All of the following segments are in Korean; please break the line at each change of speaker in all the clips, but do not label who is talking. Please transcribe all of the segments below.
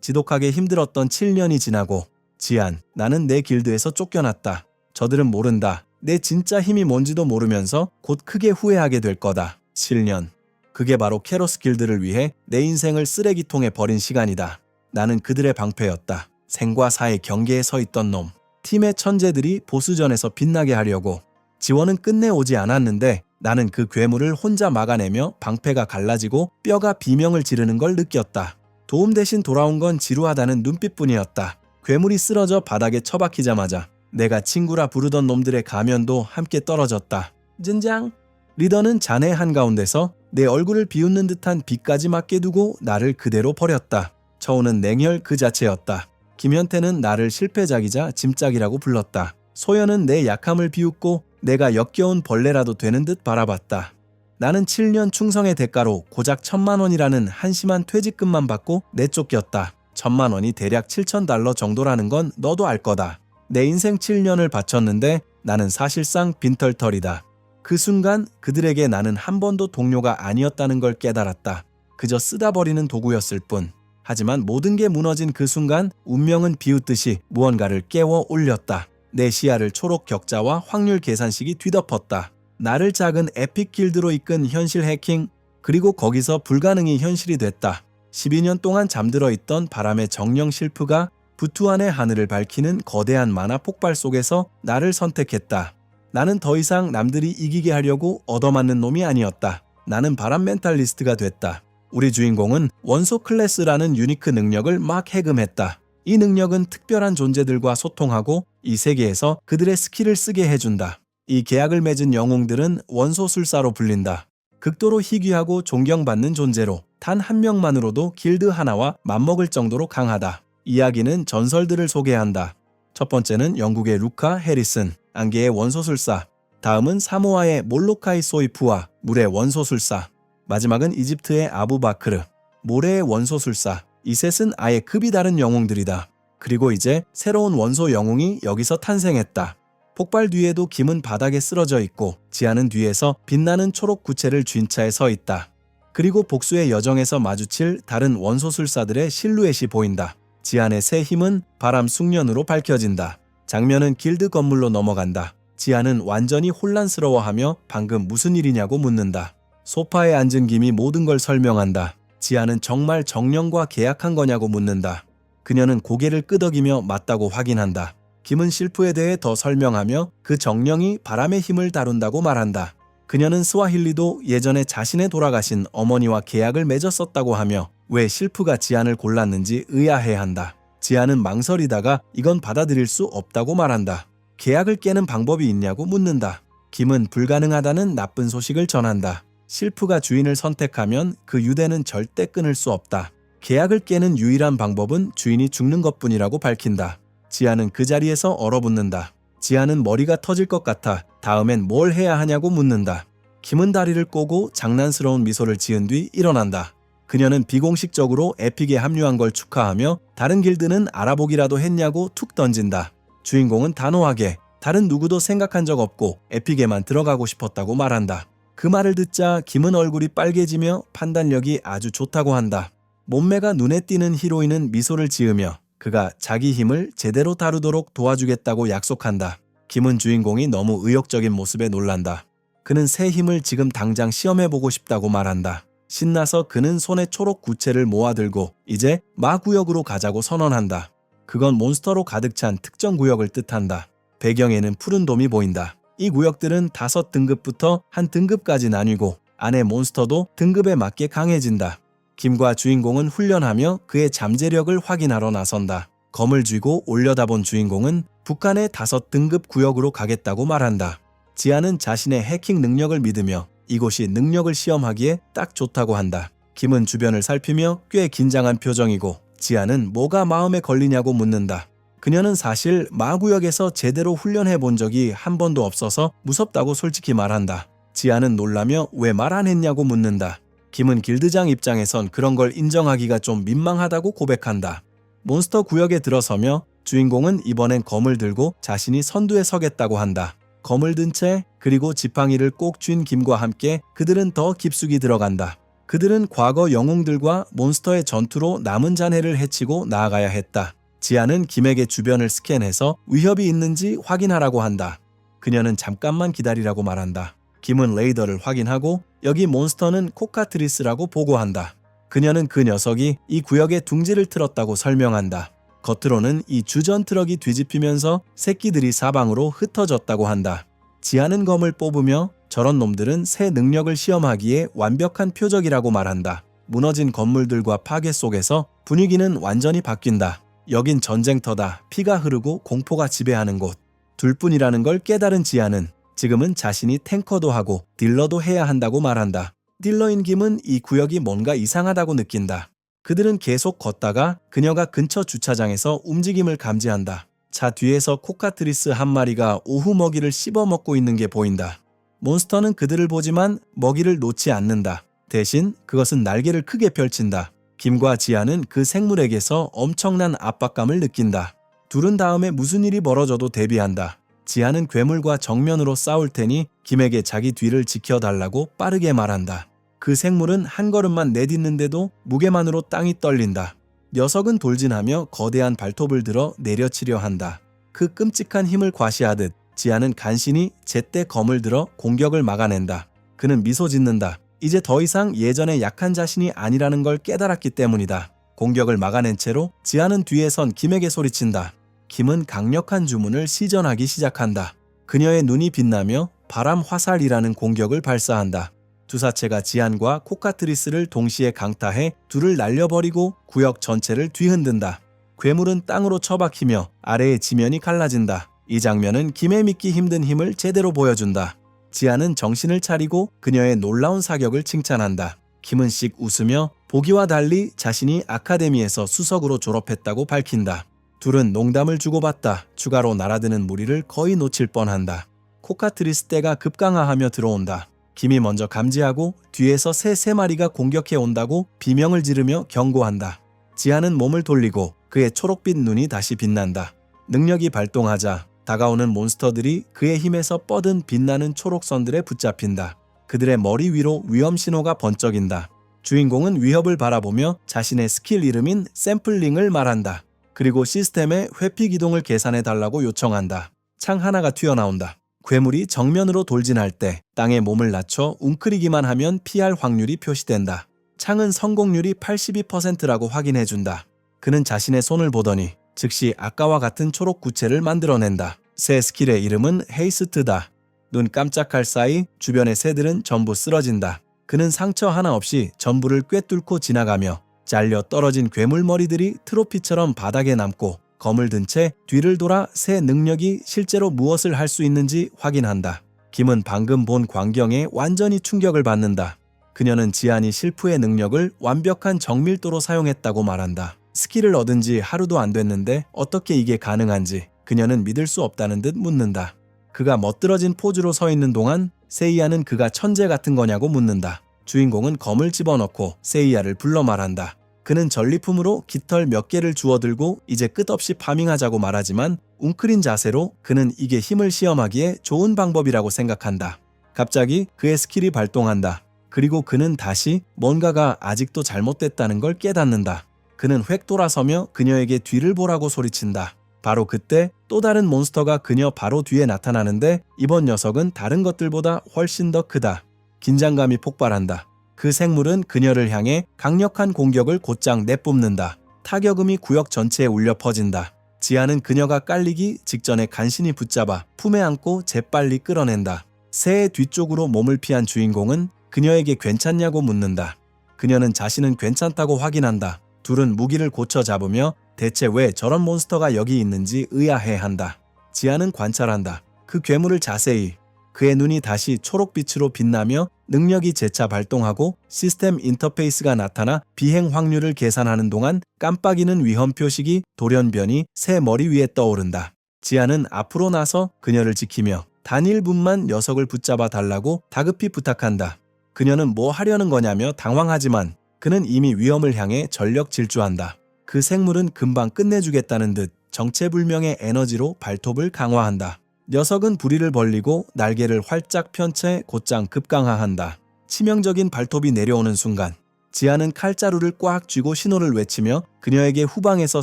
지독하게 힘들었던 7년이 지나고 지안, 나는 내 길드에서 쫓겨났다. 저들은 모른다. 내 진짜 힘이 뭔지도 모르면서 곧 크게 후회하게 될 거다. 7년. 그게 바로 캐로스 길드를 위해 내 인생을 쓰레기통에 버린 시간이다. 나는 그들의 방패였다. 생과 사의 경계에 서 있던 놈. 팀의 천재들이 보스전에서 빛나게 하려고. 지원은 끝내 오지 않았는데 나는 그 괴물을 혼자 막아내며 방패가 갈라지고 뼈가 비명을 지르는 걸 느꼈다. 도움 대신 돌아온 건 지루하다는 눈빛뿐이었다. 괴물이 쓰러져 바닥에 처박히자마자 내가 친구라 부르던 놈들의 가면도 함께 떨어졌다. 젠장. 리더는 잔해 한가운데서 내 얼굴을 비웃는 듯한 빛까지 맞게 두고 나를 그대로 버렸다. 처우는 냉혈 그 자체였다. 김현태는 나를 실패작이자 짐짝이라고 불렀다. 소연은 내 약함을 비웃고 내가 역겨운 벌레라도 되는 듯 바라봤다. 나는 7년 충성의 대가로 고작 1,000만 원이라는 한심한 퇴직금만 받고 내쫓겼다. 1,000만 원이 대략 $7,000 정도라는 건 너도 알 거다. 내 인생 7년을 바쳤는데 나는 사실상 빈털털이다. 그 순간 그들에게 나는 한 번도 동료가 아니었다는 걸 깨달았다. 그저 쓰다 버리는 도구였을 뿐. 하지만 모든 게 무너진 그 순간 운명은 비웃듯이 무언가를 깨워 올렸다. 내 시야를 초록 격자와 확률 계산식이 뒤덮었다. 나를 작은 에픽 길드로 이끈 현실 해킹, 그리고 거기서 불가능이 현실이 됐다. 12년 동안 잠들어 있던 바람의 정령 실프가 부투한의 하늘을 밝히는 거대한 만화 폭발 속에서 나를 선택했다. 나는 더 이상 남들이 이기게 하려고 얻어맞는 놈이 아니었다. 나는 바람 멘탈리스트가 됐다. 우리 주인공은 원소 클래스라는 유니크 능력을 막 해금했다. 이 능력은 특별한 존재들과 소통하고 이 세계에서 그들의 스킬을 쓰게 해준다. 이 계약을 맺은 영웅들은 원소술사로 불린다. 극도로 희귀하고 존경받는 존재로 단 한 명만으로도 길드 하나와 맞먹을 정도로 강하다. 이야기는 전설들을 소개한다. 첫 번째는 영국의 루카 해리슨, 안개의 원소술사. 다음은 사모아의 몰로카이 소이프와 물의 원소술사. 마지막은 이집트의 아부바크르, 모래의 원소술사. 이 셋은 아예 급이 다른 영웅들이다. 그리고 이제 새로운 원소 영웅이 여기서 탄생했다. 폭발 뒤에도 김은 바닥에 쓰러져 있고 지아는 뒤에서 빛나는 초록 구체를 쥔 차에 서 있다. 그리고 복수의 여정에서 마주칠 다른 원소술사들의 실루엣이 보인다. 지안의 새 힘은 바람 숙련으로 밝혀진다. 장면은 길드 건물로 넘어간다. 지안은 완전히 혼란스러워하며 방금 무슨 일이냐고 묻는다. 소파에 앉은 김이 모든 걸 설명한다. 지안은 정말 정령과 계약한 거냐고 묻는다. 그녀는 고개를 끄덕이며 맞다고 확인한다. 김은 실프에 대해 더 설명하며 그 정령이 바람의 힘을 다룬다고 말한다. 그녀는 스와힐리도 예전에 자신의 돌아가신 어머니와 계약을 맺었었다고 하며 왜 실프가 지안을 골랐는지 의아해한다. 지안은 망설이다가 이건 받아들일 수 없다고 말한다. 계약을 깨는 방법이 있냐고 묻는다. 김은 불가능하다는 나쁜 소식을 전한다. 실프가 주인을 선택하면 그 유대는 절대 끊을 수 없다. 계약을 깨는 유일한 방법은 주인이 죽는 것뿐이라고 밝힌다. 지아는 그 자리에서 얼어붙는다. 지아는 머리가 터질 것 같아 다음엔 뭘 해야 하냐고 묻는다. 김은 다리를 꼬고 장난스러운 미소를 지은 뒤 일어난다. 그녀는 비공식적으로 에픽에 합류한 걸 축하하며 다른 길드는 알아보기라도 했냐고 툭 던진다. 주인공은 단호하게 다른 누구도 생각한 적 없고 에픽에만 들어가고 싶었다고 말한다. 그 말을 듣자 김은 얼굴이 빨개지며 판단력이 아주 좋다고 한다. 몸매가 눈에 띄는 히로인은 미소를 지으며 그가 자기 힘을 제대로 다루도록 도와주겠다고 약속한다. 김은 주인공이 너무 의욕적인 모습에 놀란다. 그는 새 힘을 지금 당장 시험해보고 싶다고 말한다. 신나서 그는 손에 초록 구체를 모아들고 이제 마구역으로 가자고 선언한다. 그건 몬스터로 가득 찬 특정 구역을 뜻한다. 배경에는 푸른 돔이 보인다. 이 구역들은 5등급부터 한 등급까지 나뉘고 안에 몬스터도 등급에 맞게 강해진다. 김과 주인공은 훈련하며 그의 잠재력을 확인하러 나선다. 검을 쥐고 올려다본 주인공은 북한의 5등급 구역으로 가겠다고 말한다. 지아는 자신의 해킹 능력을 믿으며 이곳이 능력을 시험하기에 딱 좋다고 한다. 김은 주변을 살피며 꽤 긴장한 표정이고 지아는 뭐가 마음에 걸리냐고 묻는다. 그녀는 사실 마구역에서 제대로 훈련해 본 적이 한 번도 없어서 무섭다고 솔직히 말한다. 지아는 놀라며 왜 말 안 했냐고 묻는다. 김은 길드장 입장에선 그런 걸 인정하기가 좀 민망하다고 고백한다. 몬스터 구역에 들어서며 주인공은 이번엔 검을 들고 자신이 선두에 서겠다고 한다. 검을 든 채 그리고 지팡이를 꼭 쥔 김과 함께 그들은 더 깊숙이 들어간다. 그들은 과거 영웅들과 몬스터의 전투로 남은 잔해를 해치고 나아가야 했다. 지아는 김에게 주변을 스캔해서 위협이 있는지 확인하라고 한다. 그녀는 잠깐만 기다리라고 말한다. 김은 레이더를 확인하고 여기 몬스터는 코카트리스라고 보고한다. 그녀는 그 녀석이 이 구역에 둥지를 틀었다고 설명한다. 겉으로는 이 주전 트럭이 뒤집히면서 새끼들이 사방으로 흩어졌다고 한다. 지아는 검을 뽑으며 저런 놈들은 새 능력을 시험하기에 완벽한 표적이라고 말한다. 무너진 건물들과 파괴 속에서 분위기는 완전히 바뀐다. 여긴 전쟁터다. 피가 흐르고 공포가 지배하는 곳. 둘뿐이라는 걸 깨달은 지아는 지금은 자신이 탱커도 하고 딜러도 해야 한다고 말한다. 딜러인 김은 이 구역이 뭔가 이상하다고 느낀다. 그들은 계속 걷다가 그녀가 근처 주차장에서 움직임을 감지한다. 차 뒤에서 코카트리스 한 마리가 오후 먹이를 씹어먹고 있는 게 보인다. 몬스터는 그들을 보지만 먹이를 놓지 않는다. 대신 그것은 날개를 크게 펼친다. 김과 지아는 그 생물에게서 엄청난 압박감을 느낀다. 둘은 다음에 무슨 일이 벌어져도 대비한다. 지아는 괴물과 정면으로 싸울 테니 김에게 자기 뒤를 지켜달라고 빠르게 말한다. 그 생물은 한 걸음만 내딛는데도 무게만으로 땅이 떨린다. 녀석은 돌진하며 거대한 발톱을 들어 내려치려 한다. 그 끔찍한 힘을 과시하듯 지아는 간신히 제때 검을 들어 공격을 막아낸다. 그는 미소 짓는다. 이제 더 이상 예전에 약한 자신이 아니라는 걸 깨달았기 때문이다. 공격을 막아낸 채로 지아는 뒤에 선 김에게 소리친다. 김은 강력한 주문을 시전하기 시작한다. 그녀의 눈이 빛나며 바람 화살이라는 공격을 발사한다. 투사체가 지안과 코카트리스를 동시에 강타해 둘을 날려버리고 구역 전체를 뒤흔든다. 괴물은 땅으로 처박히며 아래의 지면이 갈라진다. 이 장면은 김의 믿기 힘든 힘을 제대로 보여준다. 지안은 정신을 차리고 그녀의 놀라운 사격을 칭찬한다. 김은 씩 웃으며 보기와 달리 자신이 아카데미에서 수석으로 졸업했다고 밝힌다. 둘은 농담을 주고받다. 추가로 날아드는 무리를 거의 놓칠 뻔한다. 코카트리스 떼가 급강하하며 들어온다. 김이 먼저 감지하고 뒤에서 새 3마리가 공격해 온다고 비명을 지르며 경고한다. 지아는 몸을 돌리고 그의 초록빛 눈이 다시 빛난다. 능력이 발동하자 다가오는 몬스터들이 그의 힘에서 뻗은 빛나는 초록선들에 붙잡힌다. 그들의 머리 위로 위험 신호가 번쩍인다. 주인공은 위협을 바라보며 자신의 스킬 이름인 샘플링을 말한다. 그리고 시스템의 회피 기동을 계산해 달라고 요청한다. 창 하나가 튀어나온다. 괴물이 정면으로 돌진할 때 땅에 몸을 낮춰 웅크리기만 하면 피할 확률이 표시된다. 창은 성공률이 82%라고 확인해준다. 그는 자신의 손을 보더니 즉시 아까와 같은 초록 구체를 만들어낸다. 새 스킬의 이름은 헤이스트다. 눈 깜짝할 사이 주변의 새들은 전부 쓰러진다. 그는 상처 하나 없이 전부를 꿰뚫고 지나가며 잘려 떨어진 괴물 머리들이 트로피처럼 바닥에 남고 검을 든 채 뒤를 돌아 새 능력이 실제로 무엇을 할 수 있는지 확인한다. 김은 방금 본 광경에 완전히 충격을 받는다. 그녀는 지안이 실프의 능력을 완벽한 정밀도로 사용했다고 말한다. 스킬을 얻은 지 하루도 안 됐는데 어떻게 이게 가능한지 그녀는 믿을 수 없다는 듯 묻는다. 그가 멋들어진 포즈로 서 있는 동안 세이야는 그가 천재 같은 거냐고 묻는다. 주인공은 검을 집어넣고 세이야를 불러 말한다. 그는 전리품으로 깃털 몇 개를 주워들고 이제 끝없이 파밍하자고 말하지만 웅크린 자세로 그는 이게 힘을 시험하기에 좋은 방법이라고 생각한다. 갑자기 그의 스킬이 발동한다. 그리고 그는 다시 뭔가가 아직도 잘못됐다는 걸 깨닫는다. 그는 획 돌아서며 그녀에게 뒤를 보라고 소리친다. 바로 그때 또 다른 몬스터가 그녀 바로 뒤에 나타나는데 이번 녀석은 다른 것들보다 훨씬 더 크다. 긴장감이 폭발한다. 그 생물은 그녀를 향해 강력한 공격을 곧장 내뿜는다. 타격음이 구역 전체에 울려 퍼진다. 지아는 그녀가 깔리기 직전에 간신히 붙잡아 품에 안고 재빨리 끌어낸다. 새의 뒤쪽으로 몸을 피한 주인공은 그녀에게 괜찮냐고 묻는다. 그녀는 자신은 괜찮다고 확인한다. 둘은 무기를 고쳐 잡으며 대체 왜 저런 몬스터가 여기 있는지 의아해한다. 지아는 관찰한다. 그 괴물을 자세히. 그의 눈이 다시 초록빛으로 빛나며 능력이 재차 발동하고 시스템 인터페이스가 나타나 비행 확률을 계산하는 동안 깜빡이는 위험 표식이 돌연변이 새 머리 위에 떠오른다. 지아는 앞으로 나서 그녀를 지키며 단 1분만 녀석을 붙잡아 달라고 다급히 부탁한다. 그녀는 뭐 하려는 거냐며 당황하지만 그는 이미 위험을 향해 전력 질주한다. 그 생물은 금방 끝내주겠다는 듯 정체불명의 에너지로 발톱을 강화한다. 녀석은 부리를 벌리고 날개를 활짝 편 채 곧장 급강하한다. 치명적인 발톱이 내려오는 순간 지아는 칼자루를 꽉 쥐고 신호를 외치며 그녀에게 후방에서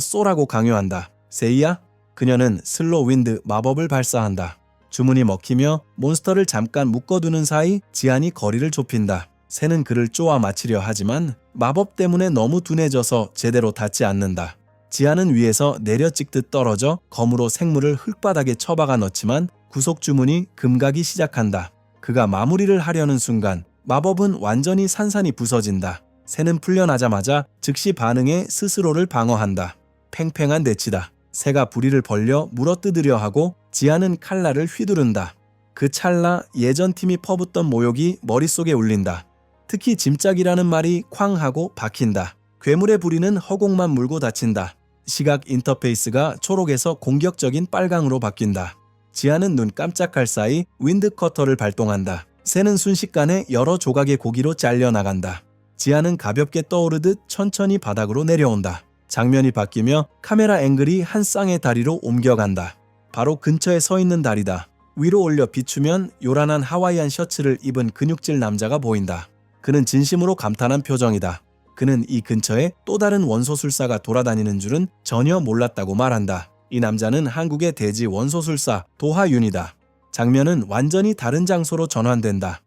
쏘라고 강요한다. 세이야? 그녀는 슬로 윈드 마법을 발사한다. 주문이 먹히며 몬스터를 잠깐 묶어두는 사이 지안이 거리를 좁힌다. 새는 그를 쪼아 맞히려 하지만 마법 때문에 너무 둔해져서 제대로 닿지 않는다. 지안은 위에서 내려찍듯 떨어져 검으로 생물을 흙바닥에 처박아 넣지만 구속 주문이 금가기 시작한다. 그가 마무리를 하려는 순간 마법은 완전히 산산이 부서진다. 새는 풀려나자마자 즉시 반응해 스스로를 방어한다. 팽팽한 대치다. 새가 부리를 벌려 물어뜯으려 하고 지아는 칼날을 휘두른다. 그 찰나 예전 팀이 퍼붓던 모욕이 머릿속에 울린다. 특히 짐짝이라는 말이 쾅 하고 박힌다. 괴물의 부리는 허공만 물고 다친다. 시각 인터페이스가 초록에서 공격적인 빨강으로 바뀐다. 지아는 눈 깜짝할 사이 윈드 커터를 발동한다. 새는 순식간에 여러 조각의 고기로 잘려나간다. 지아는 가볍게 떠오르듯 천천히 바닥으로 내려온다. 장면이 바뀌며 카메라 앵글이 한 쌍의 다리로 옮겨간다. 바로 근처에 서 있는 다리다. 위로 올려 비추면 요란한 하와이안 셔츠를 입은 근육질 남자가 보인다. 그는 진심으로 감탄한 표정이다. 그는 이 근처에 또 다른 원소술사가 돌아다니는 줄은 전혀 몰랐다고 말한다. 이 남자는 한국의 대지 원소술사 도하윤이다. 장면은 완전히 다른 장소로 전환된다.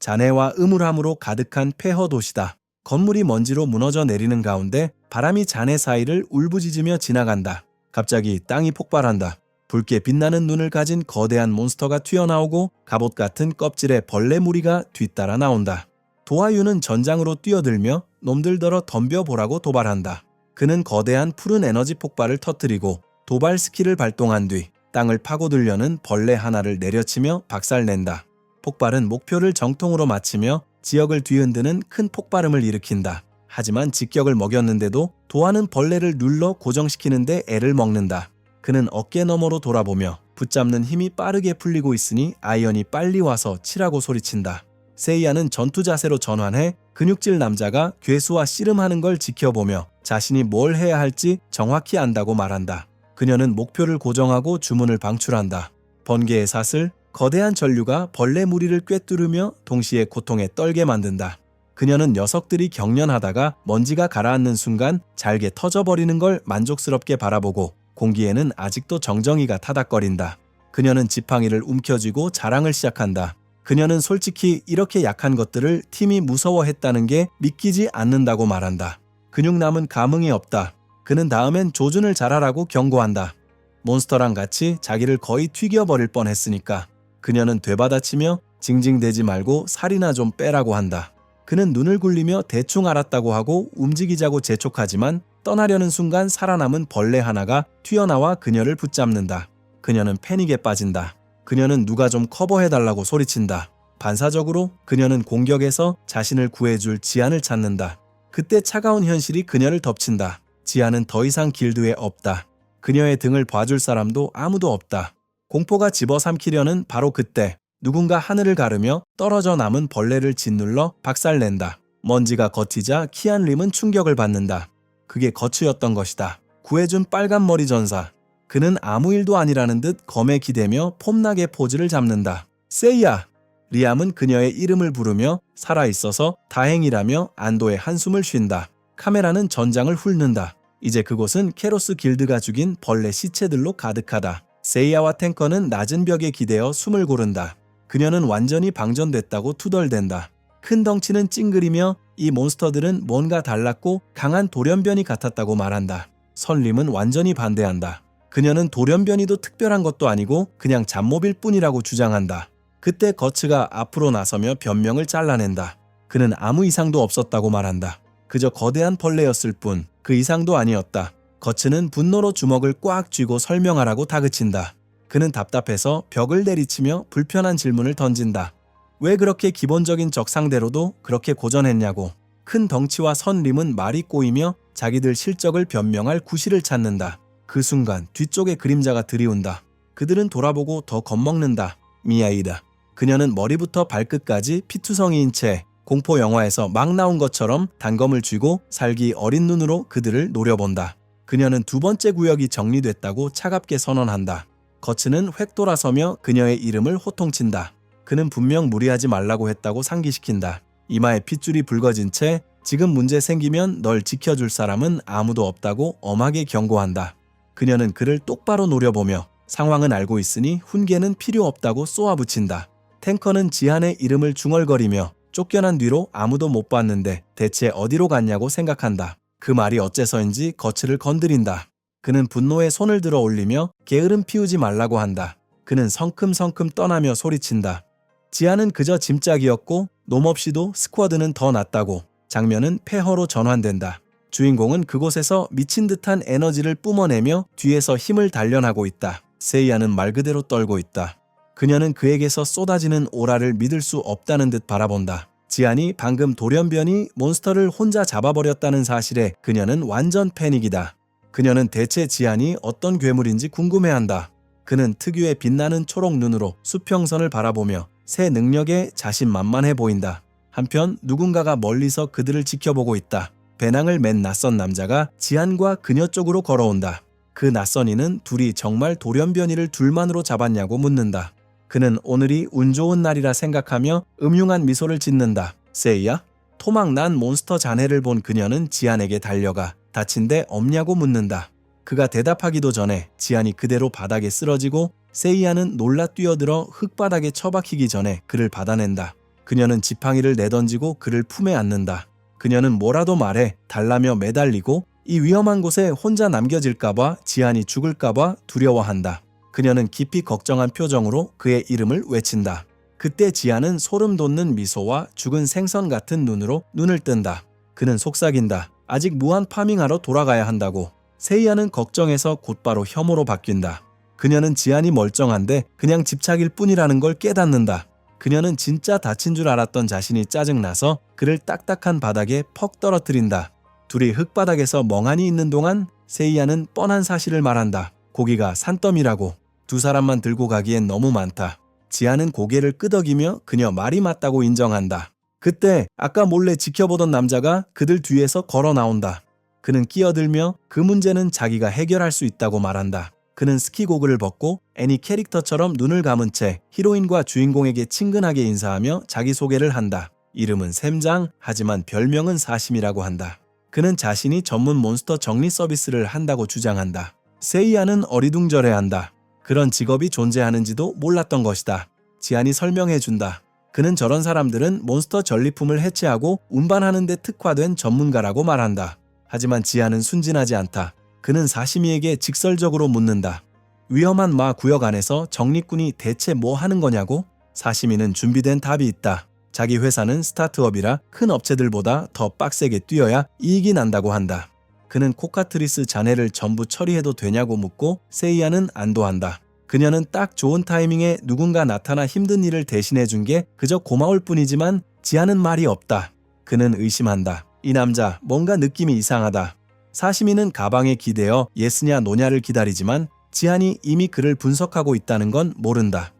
잔해와 음울함으로 가득한 폐허 도시다. 건물이 먼지로 무너져 내리는 가운데 바람이 잔해 사이를 울부짖으며 지나간다. 갑자기 땅이 폭발한다. 붉게 빛나는 눈을 가진 거대한 몬스터가 튀어나오고 갑옷 같은 껍질에 벌레 무리가 뒤따라 나온다. 도하윤은 전장으로 뛰어들며 놈들더러 덤벼보라고 도발한다. 그는 거대한 푸른 에너지 폭발을 터뜨리고 도발 스킬을 발동한 뒤 땅을 파고들려는 벌레 하나를 내려치며 박살낸다. 폭발은 목표를 정통으로 맞히며 지역을 뒤흔드는 큰 폭발음을 일으킨다. 하지만 직격을 먹였는데도 도하는 벌레를 눌러 고정시키는데 애를 먹는다. 그는 어깨 너머로 돌아보며 붙잡는 힘이 빠르게 풀리고 있으니 아이언이 빨리 와서 치라고 소리친다. 세이야는 전투 자세로 전환해 근육질 남자가 괴수와 씨름하는 걸 지켜보며 자신이 뭘 해야 할지 정확히 안다고 말한다. 그녀는 목표를 고정하고 주문을 방출한다. 번개의 사슬, 거대한 전류가 벌레 무리를 꿰뚫으며 동시에 고통에 떨게 만든다. 그녀는 녀석들이 경련하다가 먼지가 가라앉는 순간 잘게 터져버리는 걸 만족스럽게 바라보고 공기에는 아직도 정정이가 타닥거린다. 그녀는 지팡이를 움켜쥐고 자랑을 시작한다. 그녀는 솔직히 이렇게 약한 것들을 팀이 무서워했다는 게 믿기지 않는다고 말한다. 근육 남은 감흥이 없다. 그는 다음엔 조준을 잘하라고 경고한다. 몬스터랑 같이 자기를 거의 튀겨버릴 뻔했으니까. 그녀는 되받아치며 징징대지 말고 살이나 좀 빼라고 한다. 그는 눈을 굴리며 대충 알았다고 하고 움직이자고 재촉하지만 떠나려는 순간 살아남은 벌레 하나가 튀어나와 그녀를 붙잡는다. 그녀는 패닉에 빠진다. 그녀는 누가 좀 커버해달라고 소리친다. 반사적으로 그녀는 공격에서 자신을 구해줄 지안을 찾는다. 그때 차가운 현실이 그녀를 덮친다. 지안은 더 이상 길드에 없다. 그녀의 등을 봐줄 사람도 아무도 없다. 공포가 집어삼키려는 바로 그때 누군가 하늘을 가르며 떨어져 남은 벌레를 짓눌러 박살낸다. 먼지가 걷히자 키안 림은 충격을 받는다. 그게 거츠였던 것이다. 구해준 빨간머리 전사. 그는 아무 일도 아니라는 듯 검에 기대며 폼나게 포즈를 잡는다. 세이야! 리암은 그녀의 이름을 부르며 살아있어서 다행이라며 안도의 한숨을 쉰다. 카메라는 전장을 훑는다. 이제 그곳은 케로스 길드가 죽인 벌레 시체들로 가득하다. 세이야와 탱커는 낮은 벽에 기대어 숨을 고른다. 그녀는 완전히 방전됐다고 투덜댄다. 큰 덩치는 찡그리며 이 몬스터들은 뭔가 달랐고 강한 돌연변이 같았다고 말한다. 선림은 완전히 반대한다. 그녀는 돌연변이도 특별한 것도 아니고 그냥 잡몹일 뿐이라고 주장한다. 그때 거츠가 앞으로 나서며 변명을 잘라낸다. 그는 아무 이상도 없었다고 말한다. 그저 거대한 벌레였을 뿐 그 이상도 아니었다. 거츠는 분노로 주먹을 꽉 쥐고 설명하라고 다그친다. 그는 답답해서 벽을 내리치며 불편한 질문을 던진다. 왜 그렇게 기본적인 적상대로도 그렇게 고전했냐고. 큰 덩치와 선림은 말이 꼬이며 자기들 실적을 변명할 구실을 찾는다. 그 순간 뒤쪽에 그림자가 들이운다. 그들은 돌아보고 더 겁먹는다. 미아이다. 그녀는 머리부터 발끝까지 피투성이인 채 공포 영화에서 막 나온 것처럼 단검을 쥐고 살기 어린 눈으로 그들을 노려본다. 그녀는 두 번째 구역이 정리됐다고 차갑게 선언한다. 거츠는 획 돌아서며 그녀의 이름을 호통친다. 그는 분명 무리하지 말라고 했다고 상기시킨다. 이마에 핏줄이 붉어진 채 지금 문제 생기면 널 지켜줄 사람은 아무도 없다고 엄하게 경고한다. 그녀는 그를 똑바로 노려보며 상황은 알고 있으니 훈계는 필요 없다고 쏘아붙인다. 탱커는 지한의 이름을 중얼거리며 쫓겨난 뒤로 아무도 못 봤는데 대체 어디로 갔냐고 생각한다. 그 말이 어째서인지 거츠를 건드린다. 그는 분노에 손을 들어 올리며 게으름 피우지 말라고 한다. 그는 성큼성큼 떠나며 소리친다. 지한은 그저 짐짝이었고 놈없이도 스쿼드는 더 낫다고. 장면은 폐허로 전환된다. 주인공은 그곳에서 미친 듯한 에너지를 뿜어내며 뒤에서 힘을 단련하고 있다. 세이야는 말 그대로 떨고 있다. 그녀는 그에게서 쏟아지는 오라를 믿을 수 없다는 듯 바라본다. 지한이 방금 돌연변이 몬스터를 혼자 잡아버렸다는 사실에 그녀는 완전 패닉이다. 그녀는 대체 지한이 어떤 괴물인지 궁금해한다. 그는 특유의 빛나는 초록 눈으로 수평선을 바라보며 새 능력에 자신만만해 보인다. 한편 누군가가 멀리서 그들을 지켜보고 있다. 배낭을 맨 낯선 남자가 지한과 그녀 쪽으로 걸어온다. 그 낯선 이는 둘이 정말 돌연변이를 둘만으로 잡았냐고 묻는다. 그는 오늘이 운 좋은 날이라 생각하며 음흉한 미소를 짓는다. 세이야? 토막난 몬스터 자네를 본 그녀는 지한에게 달려가 다친 데 없냐고 묻는다. 그가 대답하기도 전에 지한이 그대로 바닥에 쓰러지고 세이야는 놀라 뛰어들어 흙바닥에 처박히기 전에 그를 받아낸다. 그녀는 지팡이를 내던지고 그를 품에 안는다. 그녀는 뭐라도 말해 달라며 매달리고 이 위험한 곳에 혼자 남겨질까봐 지한이 죽을까봐 두려워한다. 그녀는 깊이 걱정한 표정으로 그의 이름을 외친다. 그때 지한은 소름 돋는 미소와 죽은 생선 같은 눈으로 눈을 뜬다. 그는 속삭인다. 아직 무한 파밍하러 돌아가야 한다고. 세이야는 걱정해서 곧바로 혐오로 바뀐다. 그녀는 지한이 멀쩡한데 그냥 집착일 뿐이라는 걸 깨닫는다. 그녀는 진짜 다친 줄 알았던 자신이 짜증나서 그를 딱딱한 바닥에 퍽 떨어뜨린다. 둘이 흙바닥에서 멍하니 있는 동안 세이야는 뻔한 사실을 말한다. 고기가 산더미라고. 두 사람만 들고 가기엔 너무 많다. 지한은 고개를 끄덕이며 그녀 말이 맞다고 인정한다. 그때 아까 몰래 지켜보던 남자가 그들 뒤에서 걸어 나온다. 그는 끼어들며 그 문제는 자기가 해결할 수 있다고 말한다. 그는 스키 고글을 벗고 애니 캐릭터처럼 눈을 감은 채 히로인과 주인공에게 친근하게 인사하며 자기소개를 한다. 이름은 샘장, 하지만 별명은 사심이라고 한다. 그는 자신이 전문 몬스터 정리 서비스를 한다고 주장한다. 세이야는 어리둥절해한다. 그런 직업이 존재하는지도 몰랐던 것이다. 지한이 설명해준다. 그는 저런 사람들은 몬스터 전리품을 해체하고 운반하는 데 특화된 전문가라고 말한다. 하지만 지한은 순진하지 않다. 그는 사시미에게 직설적으로 묻는다. 위험한 마 구역 안에서 정리꾼이 대체 뭐 하는 거냐고? 사시미는 준비된 답이 있다. 자기 회사는 스타트업이라 큰 업체들보다 더 빡세게 뛰어야 이익이 난다고 한다. 그는 코카트리스 잔해를 전부 처리해도 되냐고 묻고 세이야는 안도한다. 그녀는 딱 좋은 타이밍에 누군가 나타나 힘든 일을 대신해 준 게 그저 고마울 뿐이지만 지한은 말이 없다. 그는 의심한다. 이 남자 뭔가 느낌이 이상하다. 사시미는 가방에 기대어 예스냐 노냐를 기다리지만 지한이 이미 그를 분석하고 있다는 건 모른다.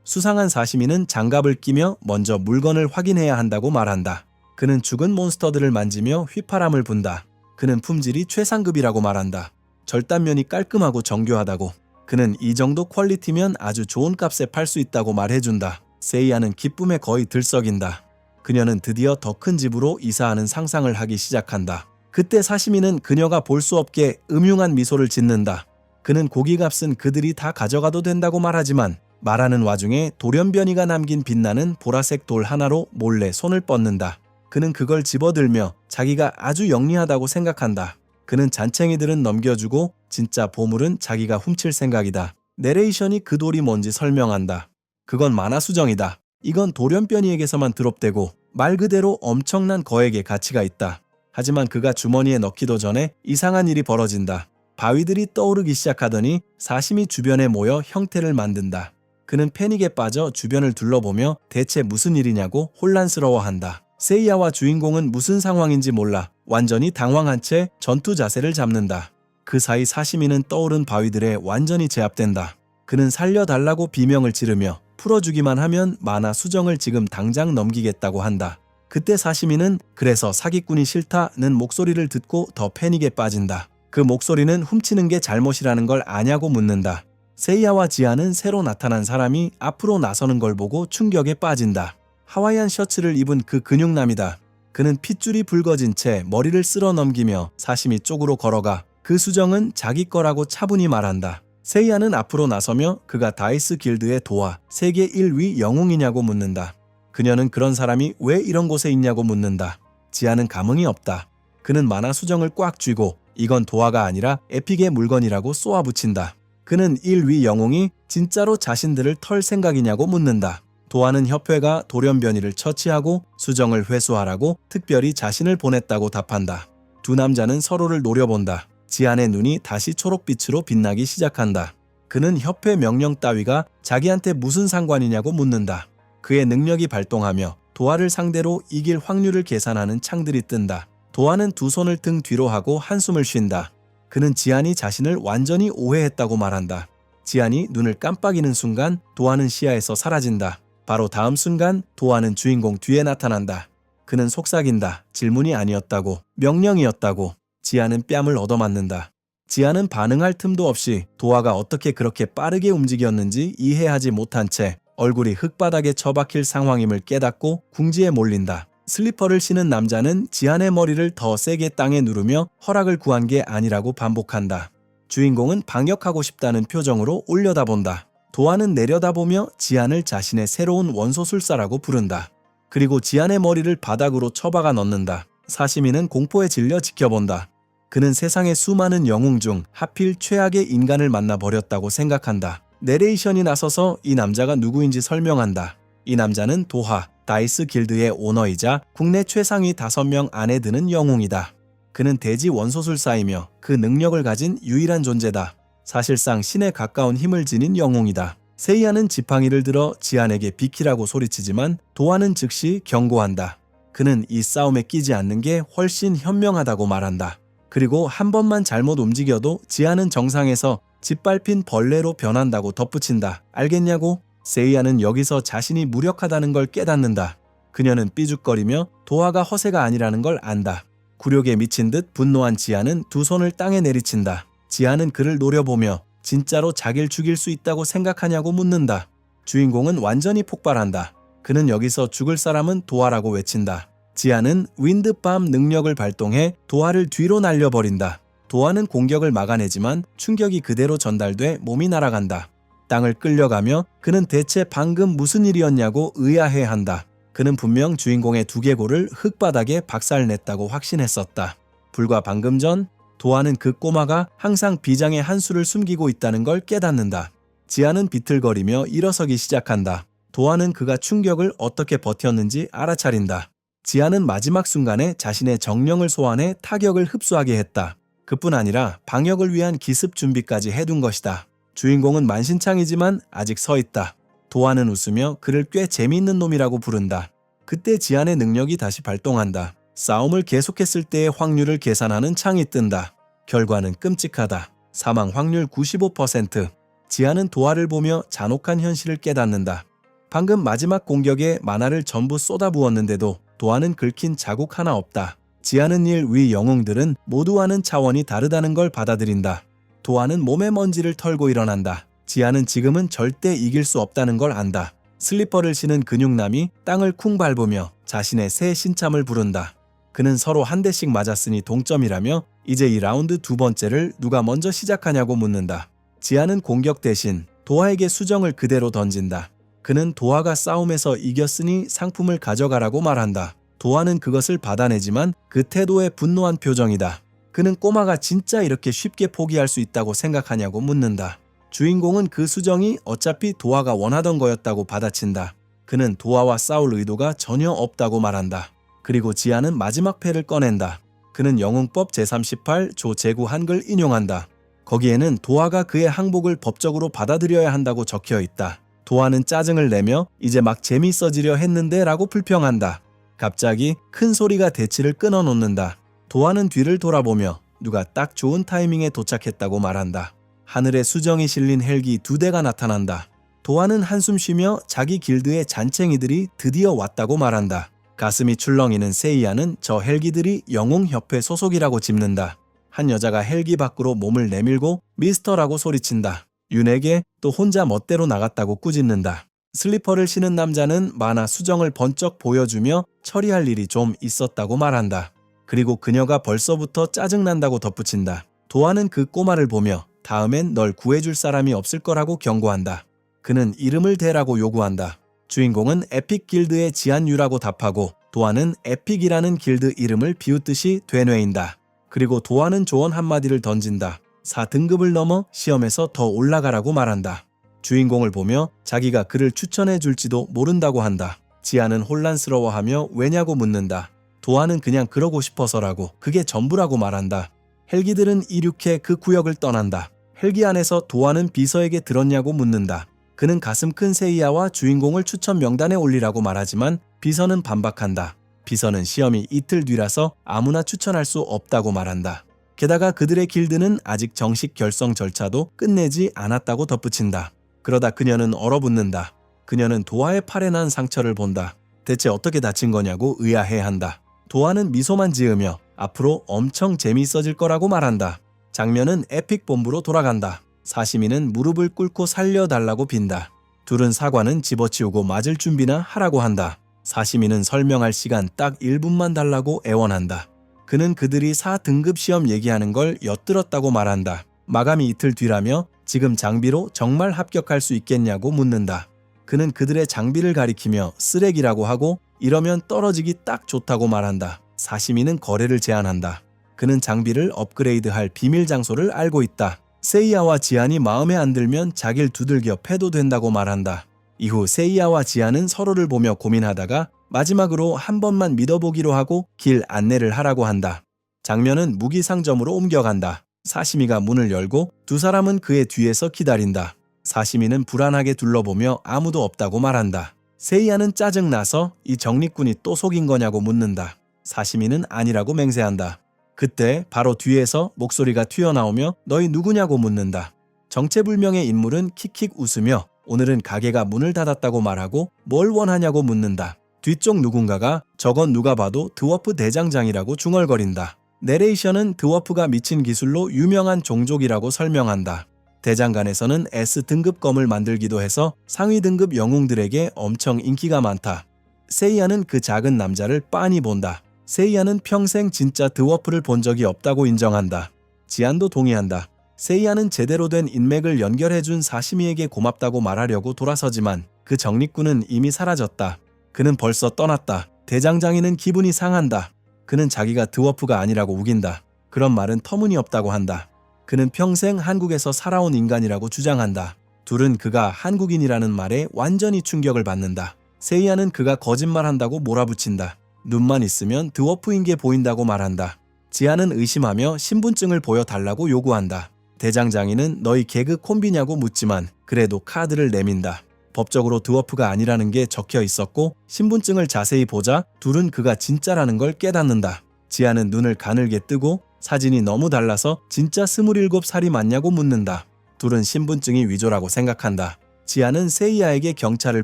수상한 사시미는 장갑을 끼며 먼저 물건을 확인해야 한다고 말한다. 그는 죽은 몬스터들을 만지며 휘파람을 분다. 그는 품질이 최상급이라고 말한다. 절단면이 깔끔하고 정교하다고. 그는 이 정도 퀄리티면 아주 좋은 값에 팔 수 있다고 말해준다. 세이야는 기쁨에 거의 들썩인다. 그녀는 드디어 더 큰 집으로 이사하는 상상을 하기 시작한다. 그때 사시미는 그녀가 볼 수 없게 음흉한 미소를 짓는다. 그는 고기값은 그들이 다 가져가도 된다고 말하지만 말하는 와중에 돌연변이가 남긴 빛나는 보라색 돌 하나로 몰래 손을 뻗는다. 그는 그걸 집어들며 자기가 아주 영리하다고 생각한다. 그는 잔챙이들은 넘겨주고 진짜 보물은 자기가 훔칠 생각이다. 내레이션이 그 돌이 뭔지 설명한다. 그건 만화수정이다. 이건 돌연변이에게서만 드롭되고 말 그대로 엄청난 거액의 가치가 있다. 하지만 그가 주머니에 넣기도 전에 이상한 일이 벌어진다. 바위들이 떠오르기 시작하더니 사시미 주변에 모여 형태를 만든다. 그는 패닉에 빠져 주변을 둘러보며 대체 무슨 일이냐고 혼란스러워한다. 세이야와 주인공은 무슨 상황인지 몰라 완전히 당황한 채 전투 자세를 잡는다. 그 사이 사시미는 떠오른 바위들에 완전히 제압된다. 그는 살려달라고 비명을 지르며 풀어주기만 하면 만화 수정을 지금 당장 넘기겠다고 한다. 그때 사시미는 그래서 사기꾼이 싫다는 목소리를 듣고 더 패닉에 빠진다. 그 목소리는 훔치는 게 잘못이라는 걸 아냐고 묻는다. 세이야와 지아는 새로 나타난 사람이 앞으로 나서는 걸 보고 충격에 빠진다. 하와이안 셔츠를 입은 그 근육남이다. 그는 핏줄이 붉어진 채 머리를 쓸어 넘기며 사시미 쪽으로 걸어가 그 수정은 자기 거라고 차분히 말한다. 세이야는 앞으로 나서며 그가 다이스 길드의 도화, 세계 1위 영웅이냐고 묻는다. 그녀는 그런 사람이 왜 이런 곳에 있냐고 묻는다. 지아는 감흥이 없다. 그는 만화 수정을 꽉 쥐고 이건 도화가 아니라 에픽의 물건이라고 쏘아붙인다. 그는 1위 영웅이 진짜로 자신들을 털 생각이냐고 묻는다. 도화는 협회가 돌연변이를 처치하고 수정을 회수하라고 특별히 자신을 보냈다고 답한다. 두 남자는 서로를 노려본다. 지안의 눈이 다시 초록빛으로 빛나기 시작한다. 그는 협회 명령 따위가 자기한테 무슨 상관이냐고 묻는다. 그의 능력이 발동하며 도화를 상대로 이길 확률을 계산하는 창들이 뜬다. 도화는 두 손을 등 뒤로 하고 한숨을 쉰다. 그는 지안이 자신을 완전히 오해했다고 말한다. 지안이 눈을 깜빡이는 순간 도화는 시야에서 사라진다. 바로 다음 순간 도화는 주인공 뒤에 나타난다. 그는 속삭인다. 질문이 아니었다고, 명령이었다고. 지아는 뺨을 얻어맞는다. 지아는 반응할 틈도 없이 도화가 어떻게 그렇게 빠르게 움직였는지 이해하지 못한 채 얼굴이 흙바닥에 처박힐 상황임을 깨닫고 궁지에 몰린다. 슬리퍼를 신은 남자는 지안의 머리를 더 세게 땅에 누르며 허락을 구한 게 아니라고 반복한다. 주인공은 방역하고 싶다는 표정으로 올려다본다. 도화는 내려다보며 지안을 자신의 새로운 원소술사라고 부른다. 그리고 지안의 머리를 바닥으로 처박아 넣는다. 사시미는 공포에 질려 지켜본다. 그는 세상의 수많은 영웅 중 하필 최악의 인간을 만나버렸다고 생각한다. 내레이션이 나서서 이 남자가 누구인지 설명한다. 이 남자는 도화, 다이스 길드의 오너이자 국내 최상위 5명 안에 드는 영웅이다. 그는 대지 원소술사이며 그 능력을 가진 유일한 존재다. 사실상 신에 가까운 힘을 지닌 영웅이다. 세이야는 지팡이를 들어 지안에게 비키라고 소리치지만 도화는 즉시 경고한다. 그는 이 싸움에 끼지 않는 게 훨씬 현명하다고 말한다. 그리고 한 번만 잘못 움직여도 지안은 정상에서 짓밟힌 벌레로 변한다고 덧붙인다. 알겠냐고? 세이야는 여기서 자신이 무력하다는 걸 깨닫는다. 그녀는 삐죽거리며 도화가 허세가 아니라는 걸 안다. 굴욕에 미친 듯 분노한 지안은 두 손을 땅에 내리친다. 지안은 그를 노려보며 진짜로 자기를 죽일 수 있다고 생각하냐고 묻는다. 주인공은 완전히 폭발한다. 그는 여기서 죽을 사람은 도화라고 외친다. 지안은 윈드밤 능력을 발동해 도화를 뒤로 날려버린다. 도화는 공격을 막아내지만 충격이 그대로 전달돼 몸이 날아간다. 땅을 끌려가며 그는 대체 방금 무슨 일이었냐고 의아해한다. 그는 분명 주인공의 두개골을 흙바닥에 박살냈다고 확신했었다. 불과 방금 전 도화는 그 꼬마가 항상 비장의 한 수를 숨기고 있다는 걸 깨닫는다. 지안은 비틀거리며 일어서기 시작한다. 도화는 그가 충격을 어떻게 버텼는지 알아차린다. 지안은 마지막 순간에 자신의 정령을 소환해 타격을 흡수하게 했다. 그뿐 아니라 방역을 위한 기습 준비까지 해둔 것이다. 주인공은 만신창이지만 아직 서 있다. 도화는 웃으며 그를 꽤 재미있는 놈이라고 부른다. 그때 지안의 능력이 다시 발동한다. 싸움을 계속했을 때의 확률을 계산하는 창이 뜬다. 결과는 끔찍하다. 사망 확률 95%. 지안은 도화를 보며 잔혹한 현실을 깨닫는다. 방금 마지막 공격에 만화를 전부 쏟아부었는데도 도화는 긁힌 자국 하나 없다. 지안은 일 위 영웅들은 모두와는 차원이 다르다는 걸 받아들인다. 도화는 몸의 먼지를 털고 일어난다. 지안은 지금은 절대 이길 수 없다는 걸 안다. 슬리퍼를 신은 근육남이 땅을 쿵 밟으며 자신의 새 신참을 부른다. 그는 서로 한 대씩 맞았으니 동점이라며 이제 이 라운드 두 번째를 누가 먼저 시작하냐고 묻는다. 지안은 공격 대신 도화에게 수정을 그대로 던진다. 그는 도화가 싸움에서 이겼으니 상품을 가져가라고 말한다. 도화는 그것을 받아내지만 그 태도에 분노한 표정이다. 그는 꼬마가 진짜 이렇게 쉽게 포기할 수 있다고 생각하냐고 묻는다. 주인공은 그 수정이 어차피 도화가 원하던 거였다고 받아친다. 그는 도화와 싸울 의도가 전혀 없다고 말한다. 그리고 지안은 마지막 패를 꺼낸다. 그는 영웅법 제38조 제9 한글 인용한다. 거기에는 도화가 그의 항복을 법적으로 받아들여야 한다고 적혀 있다. 도화는 짜증을 내며 이제 막 재미있어지려 했는데 라고 불평한다. 갑자기 큰 소리가 대치를 끊어놓는다. 도화는 뒤를 돌아보며 누가 딱 좋은 타이밍에 도착했다고 말한다. 하늘에 수정이 실린 헬기 2대가 나타난다. 도화는 한숨 쉬며 자기 길드의 잔챙이들이 드디어 왔다고 말한다. 가슴이 출렁이는 세이야는 저 헬기들이 영웅협회 소속이라고 짚는다. 한 여자가 헬기 밖으로 몸을 내밀고 미스터라고 소리친다. 윤에게 또 혼자 멋대로 나갔다고 꾸짖는다. 슬리퍼를 신은 남자는 만화 수정을 번쩍 보여주며 처리할 일이 좀 있었다고 말한다. 그리고 그녀가 벌써부터 짜증난다고 덧붙인다. 도아는 그 꼬마를 보며 다음엔 널 구해줄 사람이 없을 거라고 경고한다. 그는 이름을 대라고 요구한다. 주인공은 에픽 길드의 지안유라고 답하고 도아는 에픽이라는 길드 이름을 비웃듯이 되뇌인다. 그리고 도아는 조언 한마디를 던진다. 4등급을 넘어 시험에서 더 올라가라고 말한다. 주인공을 보며 자기가 그를 추천해 줄지도 모른다고 한다. 지안은 혼란스러워하며 왜냐고 묻는다. 도아는 그냥 그러고 싶어서라고, 그게 전부라고 말한다. 헬기들은 이륙해 그 구역을 떠난다. 헬기 안에서 도아는 비서에게 들었냐고 묻는다. 그는 가슴 큰 세이야와 주인공을 추천 명단에 올리라고 말하지만 비서는 반박한다. 비서는 시험이 이틀 뒤라서 아무나 추천할 수 없다고 말한다. 게다가 그들의 길드는 아직 정식 결성 절차도 끝내지 않았다고 덧붙인다. 그러다 그녀는 얼어붙는다. 그녀는 도아의 팔에 난 상처를 본다. 대체 어떻게 다친 거냐고 의아해한다. 도아는 미소만 지으며 앞으로 엄청 재미있어질 거라고 말한다. 장면은 에픽 본부로 돌아간다. 사시미는 무릎을 꿇고 살려달라고 빈다. 둘은 사과는 집어치우고 맞을 준비나 하라고 한다. 사시미는 설명할 시간 딱 1분만 달라고 애원한다. 그는 그들이 4등급 시험 얘기하는 걸 엿들었다고 말한다. 마감이 이틀 뒤라며 지금 장비로 정말 합격할 수 있겠냐고 묻는다. 그는 그들의 장비를 가리키며 쓰레기라고 하고 이러면 떨어지기 딱 좋다고 말한다. 사시미는 거래를 제안한다. 그는 장비를 업그레이드할 비밀 장소를 알고 있다. 세이야와 지안이 마음에 안 들면 자길 두들겨 패도 된다고 말한다. 이후 세이야와 지안은 서로를 보며 고민하다가 마지막으로 한 번만 믿어보기로 하고 길 안내를 하라고 한다. 장면은 무기 상점으로 옮겨간다. 사시미가 문을 열고 두 사람은 그의 뒤에서 기다린다. 사시미는 불안하게 둘러보며 아무도 없다고 말한다. 세이야는 짜증나서 이 적립군이 또 속인 거냐고 묻는다. 사시미는 아니라고 맹세한다. 그때 바로 뒤에서 목소리가 튀어나오며 너희 누구냐고 묻는다. 정체불명의 인물은 킥킥 웃으며 오늘은 가게가 문을 닫았다고 말하고 뭘 원하냐고 묻는다. 뒤쪽 누군가가 저건 누가 봐도 드워프 대장장이라고 중얼거린다. 내레이션은 드워프가 미친 기술로 유명한 종족이라고 설명한다. 대장간에서는 S등급 검을 만들기도 해서 상위 등급 영웅들에게 엄청 인기가 많다. 세이야는 그 작은 남자를 빤히 본다. 세이야는 평생 진짜 드워프를 본 적이 없다고 인정한다. 지안도 동의한다. 세이야는 제대로 된 인맥을 연결해준 사시미에게 고맙다고 말하려고 돌아서지만 그 적립군은 이미 사라졌다. 그는 벌써 떠났다. 대장장이는 기분이 상한다. 그는 자기가 드워프가 아니라고 우긴다. 그런 말은 터무니없다고 한다. 그는 평생 한국에서 살아온 인간이라고 주장한다. 둘은 그가 한국인이라는 말에 완전히 충격을 받는다. 세이야는 그가 거짓말한다고 몰아붙인다. 눈만 있으면 드워프인 게 보인다고 말한다. 지안은 의심하며 신분증을 보여달라고 요구한다. 대장장이는 너희 개그 콤비냐고 묻지만 그래도 카드를 내민다. 법적으로 드워프가 아니라는 게 적혀 있었고 신분증을 자세히 보자 둘은 그가 진짜라는 걸 깨닫는다. 지안은 눈을 가늘게 뜨고 사진이 너무 달라서 진짜 27살이 맞냐고 묻는다. 둘은 신분증이 위조라고 생각한다. 지안은 세이야에게 경찰을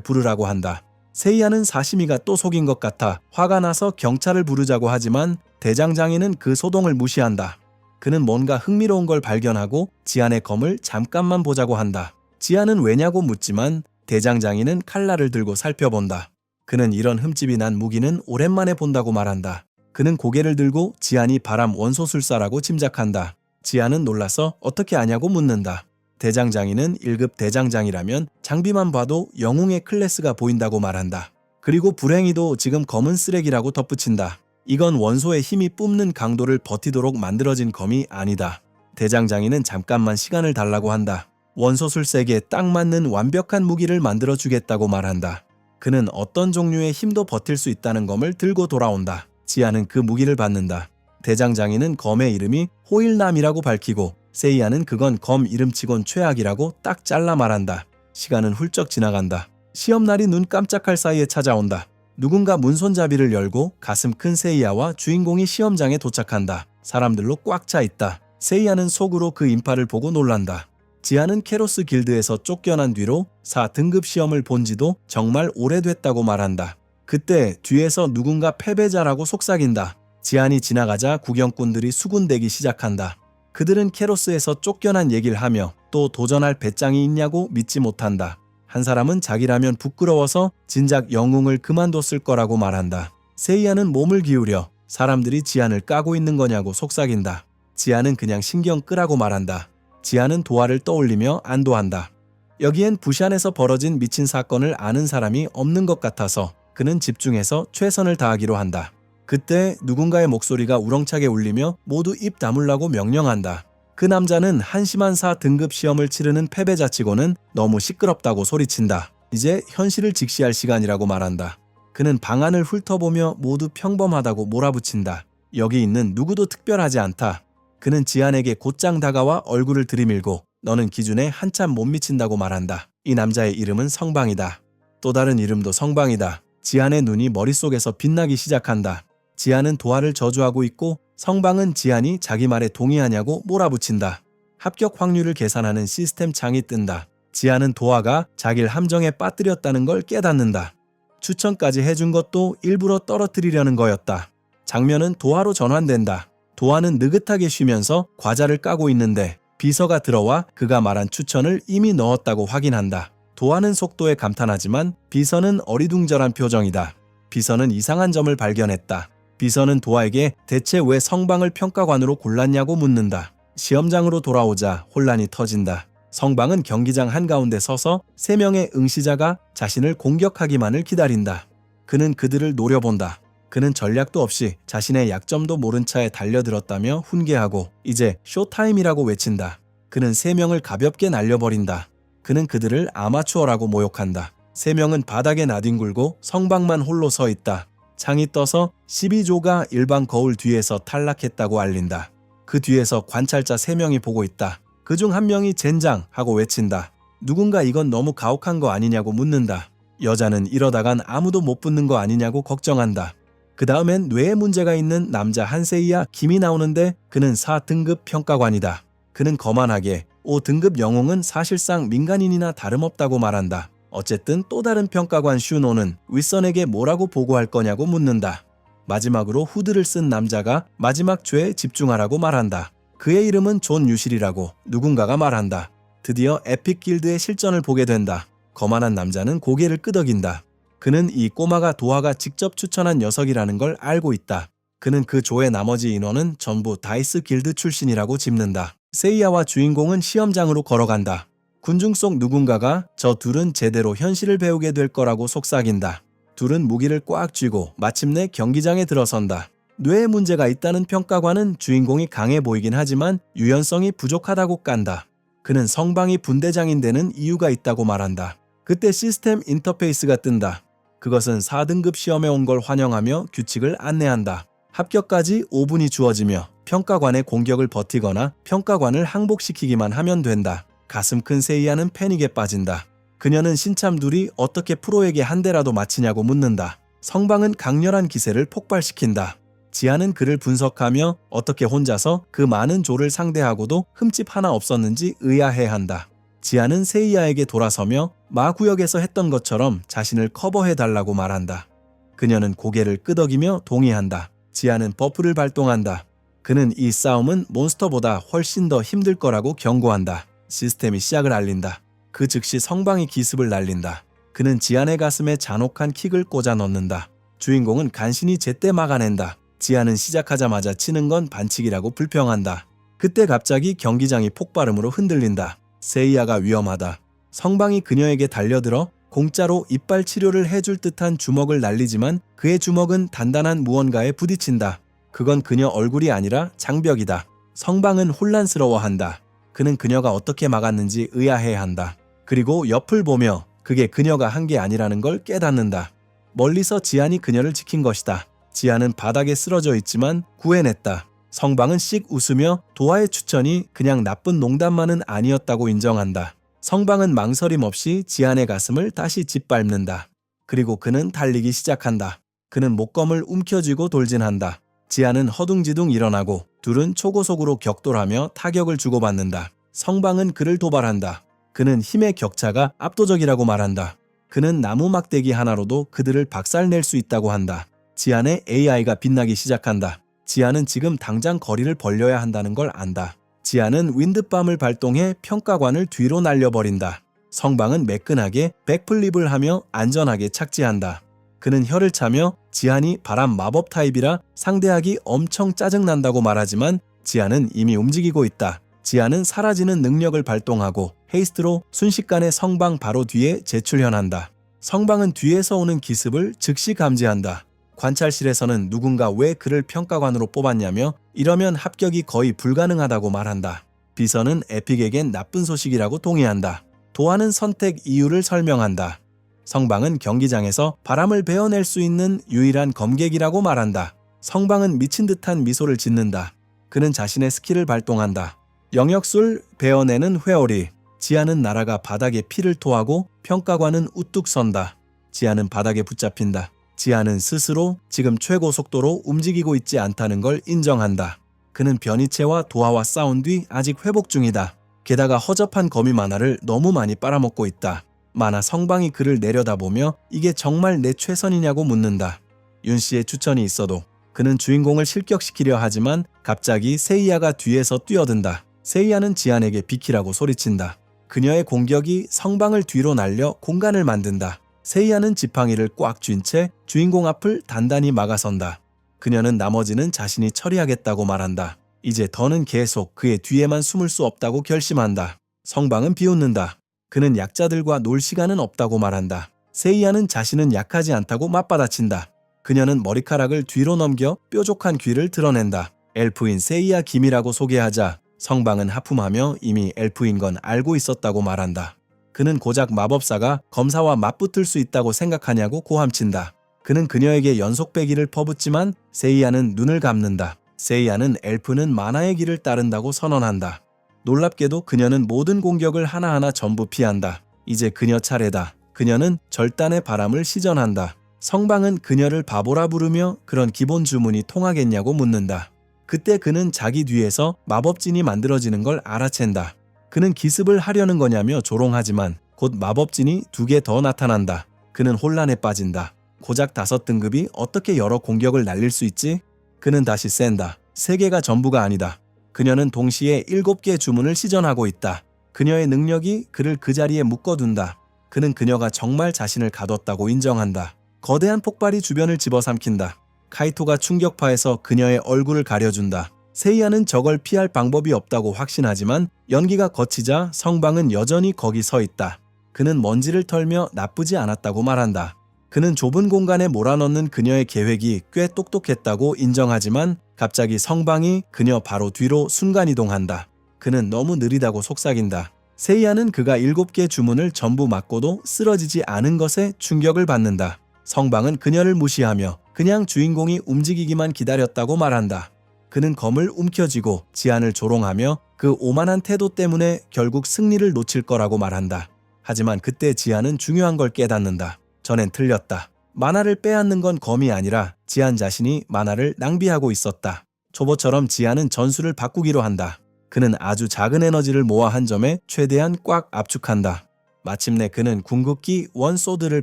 부르라고 한다. 세이야는 사시미가 또 속인 것 같아 화가 나서 경찰을 부르자고 하지만 대장장이는 그 소동을 무시한다. 그는 뭔가 흥미로운 걸 발견하고 지안의 검을 잠깐만 보자고 한다. 지안은 왜냐고 묻지만 대장장이는 칼날을 들고 살펴본다. 그는 이런 흠집이 난 무기는 오랜만에 본다고 말한다. 그는 고개를 들고 지안이 바람 원소술사라고 짐작한다. 지안은 놀라서 어떻게 아냐고 묻는다. 대장장이는 1급 대장장이라면 장비만 봐도 영웅의 클래스가 보인다고 말한다. 그리고 불행히도 지금 검은 쓰레기라고 덧붙인다. 이건 원소의 힘이 뿜는 강도를 버티도록 만들어진 검이 아니다. 대장장이는 잠깐만 시간을 달라고 한다. 원소술사에게 딱 맞는 완벽한 무기를 만들어주겠다고 말한다. 그는 어떤 종류의 힘도 버틸 수 있다는 검을 들고 돌아온다. 지안은 그 무기를 받는다. 대장장이는 검의 이름이 호일남이라고 밝히고 세이야는 그건 검 이름치곤 최악이라고 딱 잘라 말한다. 시간은 훌쩍 지나간다. 시험날이 눈 깜짝할 사이에 찾아온다. 누군가 문손잡이를 열고 가슴 큰 세이야와 주인공이 시험장에 도착한다. 사람들로 꽉 차 있다. 세이야는 속으로 그 인파를 보고 놀란다. 지안은 케로스 길드에서 쫓겨난 뒤로 4등급 시험을 본 지도 정말 오래됐다고 말한다. 그때 뒤에서 누군가 패배자라고 속삭인다. 지안이 지나가자 구경꾼들이 수군대기 시작한다. 그들은 케로스에서 쫓겨난 얘기를 하며 또 도전할 배짱이 있냐고 믿지 못한다. 한 사람은 자기라면 부끄러워서 진작 영웅을 그만뒀을 거라고 말한다. 세이야는 몸을 기울여 사람들이 지안을 까고 있는 거냐고 속삭인다. 지안은 그냥 신경 끄라고 말한다. 지안은 도화를 떠올리며 안도한다. 여기엔 부샨에서 벌어진 미친 사건을 아는 사람이 없는 것 같아서 그는 집중해서 최선을 다하기로 한다. 그때 누군가의 목소리가 우렁차게 울리며 모두 입 다물라고 명령한다. 그 남자는 한심한 4등급 시험을 치르는 패배자치고는 너무 시끄럽다고 소리친다. 이제 현실을 직시할 시간이라고 말한다. 그는 방안을 훑어보며 모두 평범하다고 몰아붙인다. 여기 있는 누구도 특별하지 않다. 그는 지안에게 곧장 다가와 얼굴을 들이밀고 너는 기준에 한참 못 미친다고 말한다. 이 남자의 이름은 성방이다. 또 다른 이름도 성방이다. 지안의 눈이 머릿속에서 빛나기 시작한다. 지안은 도화를 저주하고 있고 성방은 지안이 자기 말에 동의하냐고 몰아붙인다. 합격 확률을 계산하는 시스템 창이 뜬다. 지안은 도화가 자기를 함정에 빠뜨렸다는 걸 깨닫는다. 추천까지 해준 것도 일부러 떨어뜨리려는 거였다. 장면은 도화로 전환된다. 도화는 느긋하게 쉬면서 과자를 까고 있는데 비서가 들어와 그가 말한 추천을 이미 넣었다고 확인한다. 도화는 속도에 감탄하지만 비서는 어리둥절한 표정이다. 비서는 이상한 점을 발견했다. 비서는 도화에게 대체 왜 성방을 평가관으로 골랐냐고 묻는다. 시험장으로 돌아오자 혼란이 터진다. 성방은 경기장 한가운데 서서 3명의 응시자가 자신을 공격하기만을 기다린다. 그는 그들을 노려본다. 그는 전략도 없이 자신의 약점도 모른 차에 달려들었다며 훈계하고 이제 쇼타임이라고 외친다. 그는 3명을 가볍게 날려버린다. 그는 그들을 아마추어라고 모욕한다. 3명은 바닥에 나뒹굴고 성방만 홀로 서 있다. 창이 떠서 12조가 일반 거울 뒤에서 탈락했다고 알린다. 그 뒤에서 관찰자 3명이 보고 있다. 그중 한 명이 젠장 하고 외친다. 누군가 이건 너무 가혹한 거 아니냐고 묻는다. 여자는 이러다간 아무도 못 붙는 거 아니냐고 걱정한다. 그 다음엔 뇌에 문제가 있는 남자 한세이야 김이 나오는데 그는 4등급 평가관이다. 그는 거만하게 5등급 영웅은 사실상 민간인이나 다름없다고 말한다. 어쨌든 또 다른 평가관 슈노는 윗선에게 뭐라고 보고할 거냐고 묻는다. 마지막으로 후드를 쓴 남자가 마지막 죄에 집중하라고 말한다. 그의 이름은 존 유실이라고 누군가가 말한다. 드디어 에픽 길드의 실전을 보게 된다. 거만한 남자는 고개를 끄덕인다. 그는 이 꼬마가 도화가 직접 추천한 녀석이라는 걸 알고 있다. 그는 그 조의 나머지 인원은 전부 다이스 길드 출신이라고 짚는다. 세이야와 주인공은 시험장으로 걸어간다. 군중 속 누군가가 저 둘은 제대로 현실을 배우게 될 거라고 속삭인다. 둘은 무기를 꽉 쥐고 마침내 경기장에 들어선다. 뇌에 문제가 있다는 평가관은 주인공이 강해 보이긴 하지만 유연성이 부족하다고 깐다. 그는 성방이 분대장인 데는 이유가 있다고 말한다. 그때 시스템 인터페이스가 뜬다. 그것은 4등급 시험에 온 걸 환영하며 규칙을 안내한다. 합격까지 5분이 주어지며 평가관의 공격을 버티거나 평가관을 항복시키기만 하면 된다. 가슴 큰 세이야는 패닉에 빠진다. 그녀는 신참 둘이 어떻게 프로에게 한 대라도 맞히냐고 묻는다. 성방은 강렬한 기세를 폭발시킨다. 지안은 그를 분석하며 어떻게 혼자서 그 많은 조를 상대하고도 흠집 하나 없었는지 의아해한다. 지안은 세이야에게 돌아서며 마구역에서 했던 것처럼 자신을 커버해달라고 말한다. 그녀는 고개를 끄덕이며 동의한다. 지안은 버프를 발동한다. 그는 이 싸움은 몬스터보다 훨씬 더 힘들 거라고 경고한다. 시스템이 시작을 알린다. 그 즉시 성방이 기습을 날린다. 그는 지안의 가슴에 잔혹한 킥을 꽂아 넣는다. 주인공은 간신히 제때 막아낸다. 지안은 시작하자마자 치는 건 반칙이라고 불평한다. 그때 갑자기 경기장이 폭발음으로 흔들린다. 세이야가 위험하다. 성방이 그녀에게 달려들어 공짜로 이빨 치료를 해줄 듯한 주먹을 날리지만 그의 주먹은 단단한 무언가에 부딪힌다. 그건 그녀 얼굴이 아니라 장벽이다. 성방은 혼란스러워한다. 그는 그녀가 어떻게 막았는지 의아해한다. 그리고 옆을 보며 그게 그녀가 한 게 아니라는 걸 깨닫는다. 멀리서 지안이 그녀를 지킨 것이다. 지안은 바닥에 쓰러져 있지만 구해냈다. 성방은 씩 웃으며 도화의 추천이 그냥 나쁜 농담만은 아니었다고 인정한다. 성방은 망설임 없이 지안의 가슴을 다시 짓밟는다. 그리고 그는 달리기 시작한다. 그는 목검을 움켜쥐고 돌진한다. 지안은 허둥지둥 일어나고 둘은 초고속으로 격돌하며 타격을 주고받는다. 성방은 그를 도발한다. 그는 힘의 격차가 압도적이라고 말한다. 그는 나무 막대기 하나로도 그들을 박살낼 수 있다고 한다. 지안의 AI가 빛나기 시작한다. 지안은 지금 당장 거리를 벌려야 한다는 걸 안다. 지안은 윈드밤을 발동해 평가관을 뒤로 날려버린다. 성방은 매끈하게 백플립을 하며 안전하게 착지한다. 그는 혀를 차며 지한이 바람 마법 타입이라 상대하기 엄청 짜증난다고 말하지만 지한은 이미 움직이고 있다. 지한은 사라지는 능력을 발동하고 헤이스트로 순식간에 성방 바로 뒤에 재출현한다. 성방은 뒤에서 오는 기습을 즉시 감지한다. 관찰실에서는 누군가 왜 그를 평가관으로 뽑았냐며 이러면 합격이 거의 불가능하다고 말한다. 비서는 에픽에겐 나쁜 소식이라고 동의한다. 도하는 선택 이유를 설명한다. 성방은 경기장에서 바람을 베어낼 수 있는 유일한 검객이라고 말한다. 성방은 미친 듯한 미소를 짓는다. 그는 자신의 스킬을 발동한다. 영역술 베어내는 회오리. 지한은 날아가 바닥에 피를 토하고 평가관은 우뚝 선다. 지한은 바닥에 붙잡힌다. 지한은 스스로 지금 최고 속도로 움직이고 있지 않다는 걸 인정한다. 그는 변이체와 도하와 싸운 뒤 아직 회복 중이다. 게다가 허접한 거미 만화를 너무 많이 빨아먹고 있다. 만화 성방이 그를 내려다보며 이게 정말 내 최선이냐고 묻는다. 윤씨의 추천이 있어도 그는 주인공을 실격시키려 하지만 갑자기 세이야가 뒤에서 뛰어든다. 세이야는 지한에게 비키라고 소리친다. 그녀의 공격이 성방을 뒤로 날려 공간을 만든다. 세이야는 지팡이를 꽉 쥔 채 주인공 앞을 단단히 막아선다. 그녀는 나머지는 자신이 처리하겠다고 말한다. 이제 더는 계속 그의 뒤에만 숨을 수 없다고 결심한다. 성방은 비웃는다. 그는 약자들과 놀 시간은 없다고 말한다. 세이야는 자신은 약하지 않다고 맞받아친다. 그녀는 머리카락을 뒤로 넘겨 뾰족한 귀를 드러낸다. 엘프인 세이야 김이라고 소개하자 성방은 하품하며 이미 엘프인 건 알고 있었다고 말한다. 그는 고작 마법사가 검사와 맞붙을 수 있다고 생각하냐고 고함친다. 그는 그녀에게 연속배기를 퍼붓지만 세이야는 눈을 감는다. 세이야는 엘프는 만화의 길을 따른다고 선언한다. 놀랍게도 그녀는 모든 공격을 하나하나 전부 피한다. 이제 그녀 차례다. 그녀는 절단의 바람을 시전한다. 성방은 그녀를 바보라 부르며 그런 기본 주문이 통하겠냐고 묻는다. 그때 그는 자기 뒤에서 마법진이 만들어지는 걸 알아챈다. 그는 기습을 하려는 거냐며 조롱하지만 곧 마법진이 2개 더 나타난다. 그는 혼란에 빠진다. 고작 5등급이 어떻게 여러 공격을 날릴 수 있지? 그는 다시 샌다. 3개가 전부가 아니다. 그녀는 동시에 7개 주문을 시전하고 있다. 그녀의 능력이 그를 그 자리에 묶어둔다. 그는 그녀가 정말 자신을 가뒀다고 인정한다. 거대한 폭발이 주변을 집어삼킨다. 카이토가 충격파에서 그녀의 얼굴을 가려준다. 세이야는 저걸 피할 방법이 없다고 확신하지만 연기가 거치자 성방은 여전히 거기 서 있다. 그는 먼지를 털며 나쁘지 않았다고 말한다. 그는 좁은 공간에 몰아넣는 그녀의 계획이 꽤 똑똑했다고 인정하지만 갑자기 성방이 그녀 바로 뒤로 순간이동한다. 그는 너무 느리다고 속삭인다. 세이야는 그가 7개 주문을 전부 맞고도 쓰러지지 않은 것에 충격을 받는다. 성방은 그녀를 무시하며 그냥 주인공이 움직이기만 기다렸다고 말한다. 그는 검을 움켜쥐고 지한을 조롱하며 그 오만한 태도 때문에 결국 승리를 놓칠 거라고 말한다. 하지만 그때 지한은 중요한 걸 깨닫는다. 전엔 틀렸다. 만화를 빼앗는 건 검이 아니라 지한 자신이 만화를 낭비하고 있었다. 초보처럼 지한은 전술을 바꾸기로 한다. 그는 아주 작은 에너지를 모아 한 점에 최대한 꽉 압축한다. 마침내 그는 궁극기 원소드를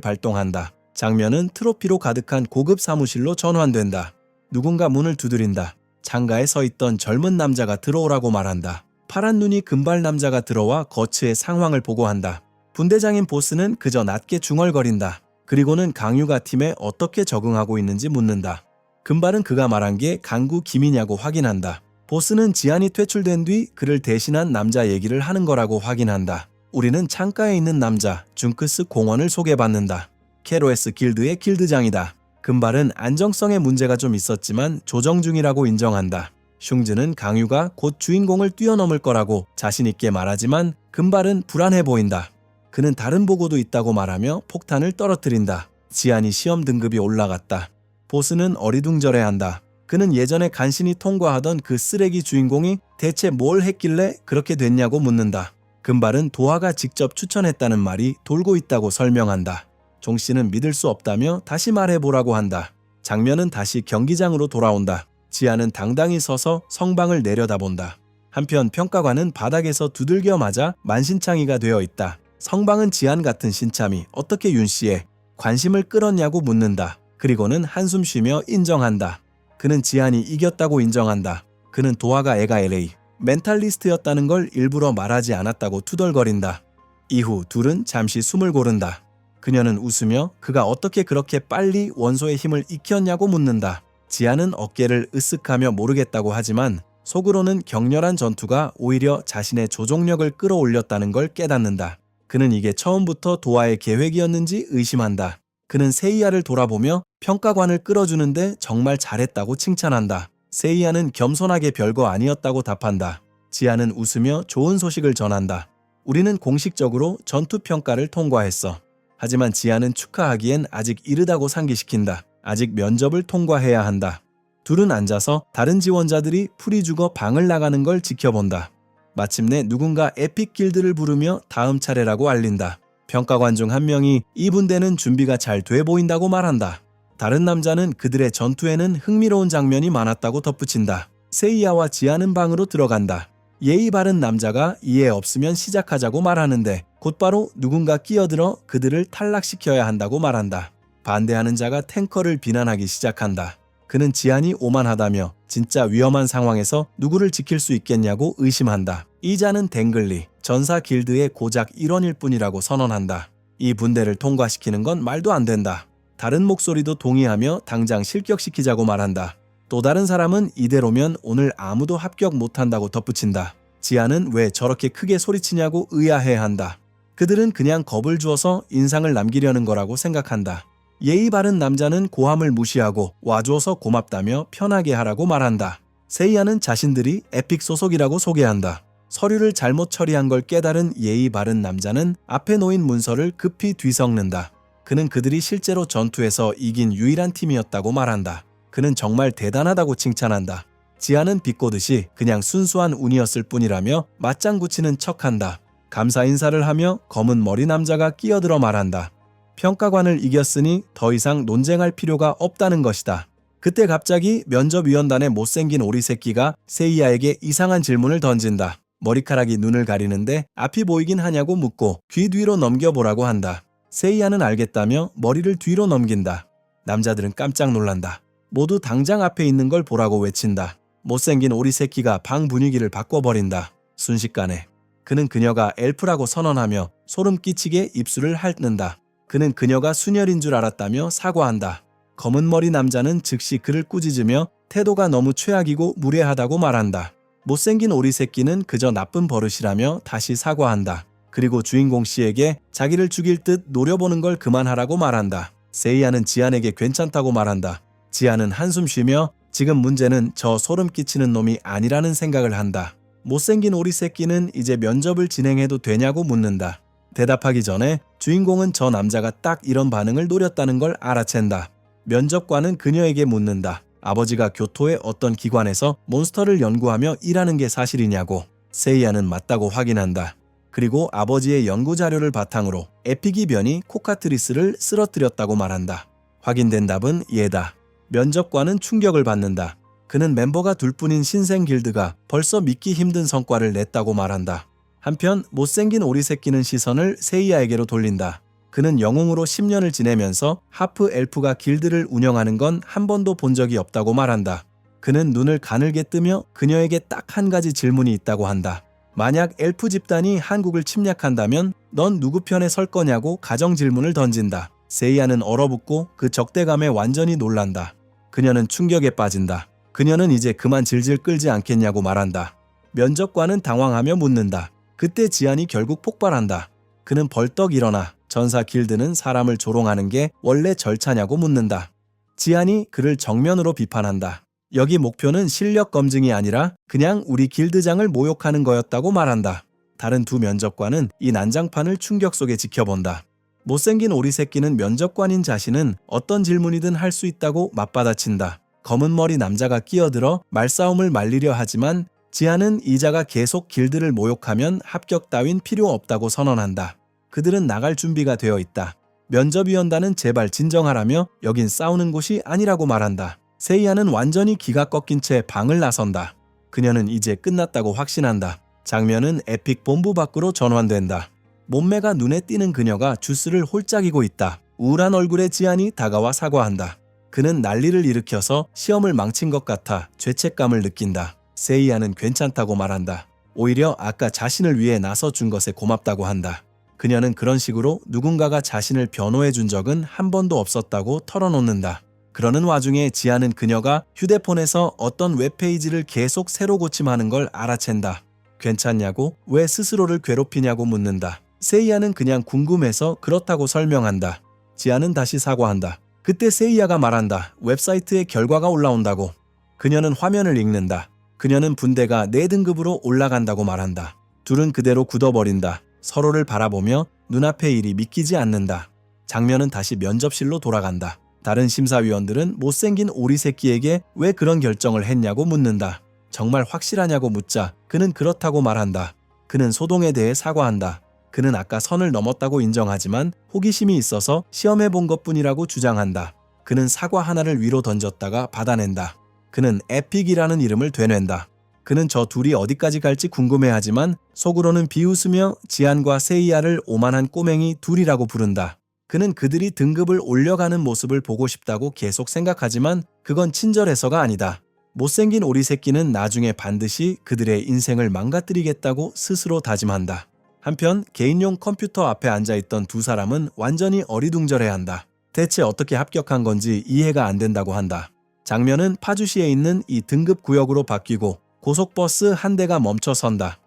발동한다. 장면은 트로피로 가득한 고급 사무실로 전환된다. 누군가 문을 두드린다. 창가에 서 있던 젊은 남자가 들어오라고 말한다. 파란 눈이 금발 남자가 들어와 거츠의 상황을 보고한다. 분대장인 보스는 그저 낮게 중얼거린다. 그리고는 강유가 팀에 어떻게 적응하고 있는지 묻는다. 금발은 그가 말한 게 강구 김이냐고 확인한다. 보스는 지한이 퇴출된 뒤 그를 대신한 남자 얘기를 하는 거라고 확인한다. 우리는 창가에 있는 남자 중크스 공원을 소개받는다. 케로에스 길드의 길드장이다. 금발은 안정성에 문제가 좀 있었지만 조정 중이라고 인정한다. 슝즈는 강유가 곧 주인공을 뛰어넘을 거라고 자신있게 말하지만 금발은 불안해 보인다. 그는 다른 보고도 있다고 말하며 폭탄을 떨어뜨린다. 지한이 시험 등급이 올라갔다. 보스는 어리둥절해한다. 그는 예전에 간신히 통과하던 그 쓰레기 주인공이 대체 뭘 했길래 그렇게 됐냐고 묻는다. 금발은 도하가 직접 추천했다는 말이 돌고 있다고 설명한다. 종씨는 믿을 수 없다며 다시 말해보라고 한다. 장면은 다시 경기장으로 돌아온다. 지한은 당당히 서서 성방을 내려다본다. 한편 평가관은 바닥에서 두들겨 맞아 만신창이가 되어 있다. 성방은 지한 같은 신참이 어떻게 윤씨에 관심을 끌었냐고 묻는다. 그리고는 한숨 쉬며 인정한다. 그는 지한이 이겼다고 인정한다. 그는 도하가 애가 LA 멘탈리스트였다는 걸 일부러 말하지 않았다고 투덜거린다. 이후 둘은 잠시 숨을 고른다. 그녀는 웃으며 그가 어떻게 그렇게 빨리 원소의 힘을 익혔냐고 묻는다. 지아는 어깨를 으쓱하며 모르겠다고 하지만 속으로는 격렬한 전투가 오히려 자신의 조종력을 끌어올렸다는 걸 깨닫는다. 그는 이게 처음부터 도아의 계획이었는지 의심한다. 그는 세이야를 돌아보며 평가관을 끌어주는데 정말 잘했다고 칭찬한다. 세이야는 겸손하게 별거 아니었다고 답한다. 지아는 웃으며 좋은 소식을 전한다. 우리는 공식적으로 전투평가를 통과했어. 하지만 지아는 축하하기엔 아직 이르다고 상기시킨다. 아직 면접을 통과해야 한다. 둘은 앉아서 다른 지원자들이 풀이 죽어 방을 나가는 걸 지켜본다. 마침내 누군가 에픽 길드를 부르며 다음 차례라고 알린다. 평가관 중 한 명이 이 분대는 준비가 잘 돼 보인다고 말한다. 다른 남자는 그들의 전투에는 흥미로운 장면이 많았다고 덧붙인다. 세이야와 지아는 방으로 들어간다. 예의 바른 남자가 이해 없으면 시작하자고 말하는데 곧바로 누군가 끼어들어 그들을 탈락시켜야 한다고 말한다. 반대하는 자가 탱커를 비난하기 시작한다. 그는 지안이 오만하다며 진짜 위험한 상황에서 누구를 지킬 수 있겠냐고 의심한다. 이 자는 댕글리, 전사 길드의 고작 일원일 뿐이라고 선언한다. 이 분대를 통과시키는 건 말도 안 된다. 다른 목소리도 동의하며 당장 실격시키자고 말한다. 또 다른 사람은 이대로면 오늘 아무도 합격 못한다고 덧붙인다. 지아는 왜 저렇게 크게 소리치냐고 의아해한다. 그들은 그냥 겁을 주어서 인상을 남기려는 거라고 생각한다. 예의 바른 남자는 고함을 무시하고 와줘서 고맙다며 편하게 하라고 말한다. 세이야는 자신들이 에픽 소속이라고 소개한다. 서류를 잘못 처리한 걸 깨달은 예의 바른 남자는 앞에 놓인 문서를 급히 뒤섞는다. 그는 그들이 실제로 전투에서 이긴 유일한 팀이었다고 말한다. 그는 정말 대단하다고 칭찬한다. 지아는 비꼬듯이 그냥 순수한 운이었을 뿐이라며 맞장구 치는 척한다. 감사 인사를 하며 검은 머리 남자가 끼어들어 말한다. 평가관을 이겼으니 더 이상 논쟁할 필요가 없다는 것이다. 그때 갑자기 면접위원단의 못생긴 오리 새끼가 세이야에게 이상한 질문을 던진다. 머리카락이 눈을 가리는데 앞이 보이긴 하냐고 묻고 귀 뒤로 넘겨보라고 한다. 세이야는 알겠다며 머리를 뒤로 넘긴다. 남자들은 깜짝 놀란다. 모두 당장 앞에 있는 걸 보라고 외친다. 못생긴 오리 새끼가 방 분위기를 바꿔버린다. 순식간에 그는 그녀가 엘프라고 선언하며 소름 끼치게 입술을 핥는다. 그는 그녀가 순혈인 줄 알았다며 사과한다. 검은 머리 남자는 즉시 그를 꾸짖으며 태도가 너무 최악이고 무례하다고 말한다. 못생긴 오리 새끼는 그저 나쁜 버릇이라며 다시 사과한다. 그리고 주인공 씨에게 자기를 죽일 듯 노려보는 걸 그만하라고 말한다. 세이야는 지안에게 괜찮다고 말한다. 지안은 한숨 쉬며 지금 문제는 저 소름 끼치는 놈이 아니라는 생각을 한다. 못생긴 오리 새끼는 이제 면접을 진행해도 되냐고 묻는다. 대답하기 전에 주인공은 저 남자가 딱 이런 반응을 노렸다는 걸 알아챈다. 면접관은 그녀에게 묻는다. 아버지가 교토의 어떤 기관에서 몬스터를 연구하며 일하는 게 사실이냐고. 세이야는 맞다고 확인한다. 그리고 아버지의 연구 자료를 바탕으로 에픽이 변이 코카트리스를 쓰러뜨렸다고 말한다. 확인된 답은 얘다. 면접관은 충격을 받는다. 그는 멤버가 둘뿐인 신생 길드가 벌써 믿기 힘든 성과를 냈다고 말한다. 한편 못생긴 오리 새끼는 시선을 세이야에게로 돌린다. 그는 영웅으로 10년을 지내면서 하프 엘프가 길드를 운영하는 건 한 번도 본 적이 없다고 말한다. 그는 눈을 가늘게 뜨며 그녀에게 딱 한 가지 질문이 있다고 한다. 만약 엘프 집단이 한국을 침략한다면 넌 누구 편에 설 거냐고 가정 질문을 던진다. 세이야는 얼어붙고 그 적대감에 완전히 놀란다. 그녀는 충격에 빠진다. 그녀는 이제 그만 질질 끌지 않겠냐고 말한다. 면접관은 당황하며 묻는다. 그때 지안이 결국 폭발한다. 그는 벌떡 일어나 전사 길드는 사람을 조롱하는 게 원래 절차냐고 묻는다. 지안이 그를 정면으로 비판한다. 여기 목표는 실력 검증이 아니라 그냥 우리 길드장을 모욕하는 거였다고 말한다. 다른 두 면접관은 이 난장판을 충격 속에 지켜본다. 못생긴 오리 새끼는 면접관인 자신은 어떤 질문이든 할 수 있다고 맞받아친다. 검은 머리 남자가 끼어들어 말싸움을 말리려 하지만 지안은 이자가 계속 길드를 모욕하면 합격 따윈 필요 없다고 선언한다. 그들은 나갈 준비가 되어 있다. 면접위원단은 제발 진정하라며 여긴 싸우는 곳이 아니라고 말한다. 세이야는 완전히 기가 꺾인 채 방을 나선다. 그녀는 이제 끝났다고 확신한다. 장면은 에픽 본부 밖으로 전환된다. 몸매가 눈에 띄는 그녀가 주스를 홀짝이고 있다. 우울한 얼굴에 지안이 다가와 사과한다. 그는 난리를 일으켜서 시험을 망친 것 같아 죄책감을 느낀다. 세이야는 괜찮다고 말한다. 오히려 아까 자신을 위해 나서준 것에 고맙다고 한다. 그녀는 그런 식으로 누군가가 자신을 변호해 준 적은 한 번도 없었다고 털어놓는다. 그러는 와중에 지아는 그녀가 휴대폰에서 어떤 웹페이지를 계속 새로 고침하는 걸 알아챈다. 괜찮냐고, 왜 스스로를 괴롭히냐고 묻는다. 세이야는 그냥 궁금해서 그렇다고 설명한다. 지아는 다시 사과한다. 그때 세이야가 말한다. 웹사이트에 결과가 올라온다고. 그녀는 화면을 읽는다. 그녀는 분대가 4등급으로 올라간다고 말한다. 둘은 그대로 굳어버린다. 서로를 바라보며 눈앞의 일이 믿기지 않는다. 장면은 다시 면접실로 돌아간다. 다른 심사위원들은 못생긴 오리 새끼에게 왜 그런 결정을 했냐고 묻는다. 정말 확실하냐고 묻자 그는 그렇다고 말한다. 그는 소동에 대해 사과한다. 그는 아까 선을 넘었다고 인정하지만 호기심이 있어서 시험해본 것뿐이라고 주장한다. 그는 사과 하나를 위로 던졌다가 받아낸다. 그는 에픽이라는 이름을 되낸다. 그는 저 둘이 어디까지 갈지 궁금해하지만 속으로는 비웃으며 지안과 세이야를 오만한 꼬맹이 둘이라고 부른다. 그는 그들이 등급을 올려가는 모습을 보고 싶다고 계속 생각하지만 그건 친절해서가 아니다. 못생긴 오리 새끼는 나중에 반드시 그들의 인생을 망가뜨리겠다고 스스로 다짐한다. 한편 개인용 컴퓨터 앞에 앉아있던 두 사람은 완전히 어리둥절해한다. 대체 어떻게 합격한 건지 이해가 안 된다고 한다. 장면은 파주시에 있는 이 등급 구역으로 바뀌고 고속버스 한 대가 멈춰 선다.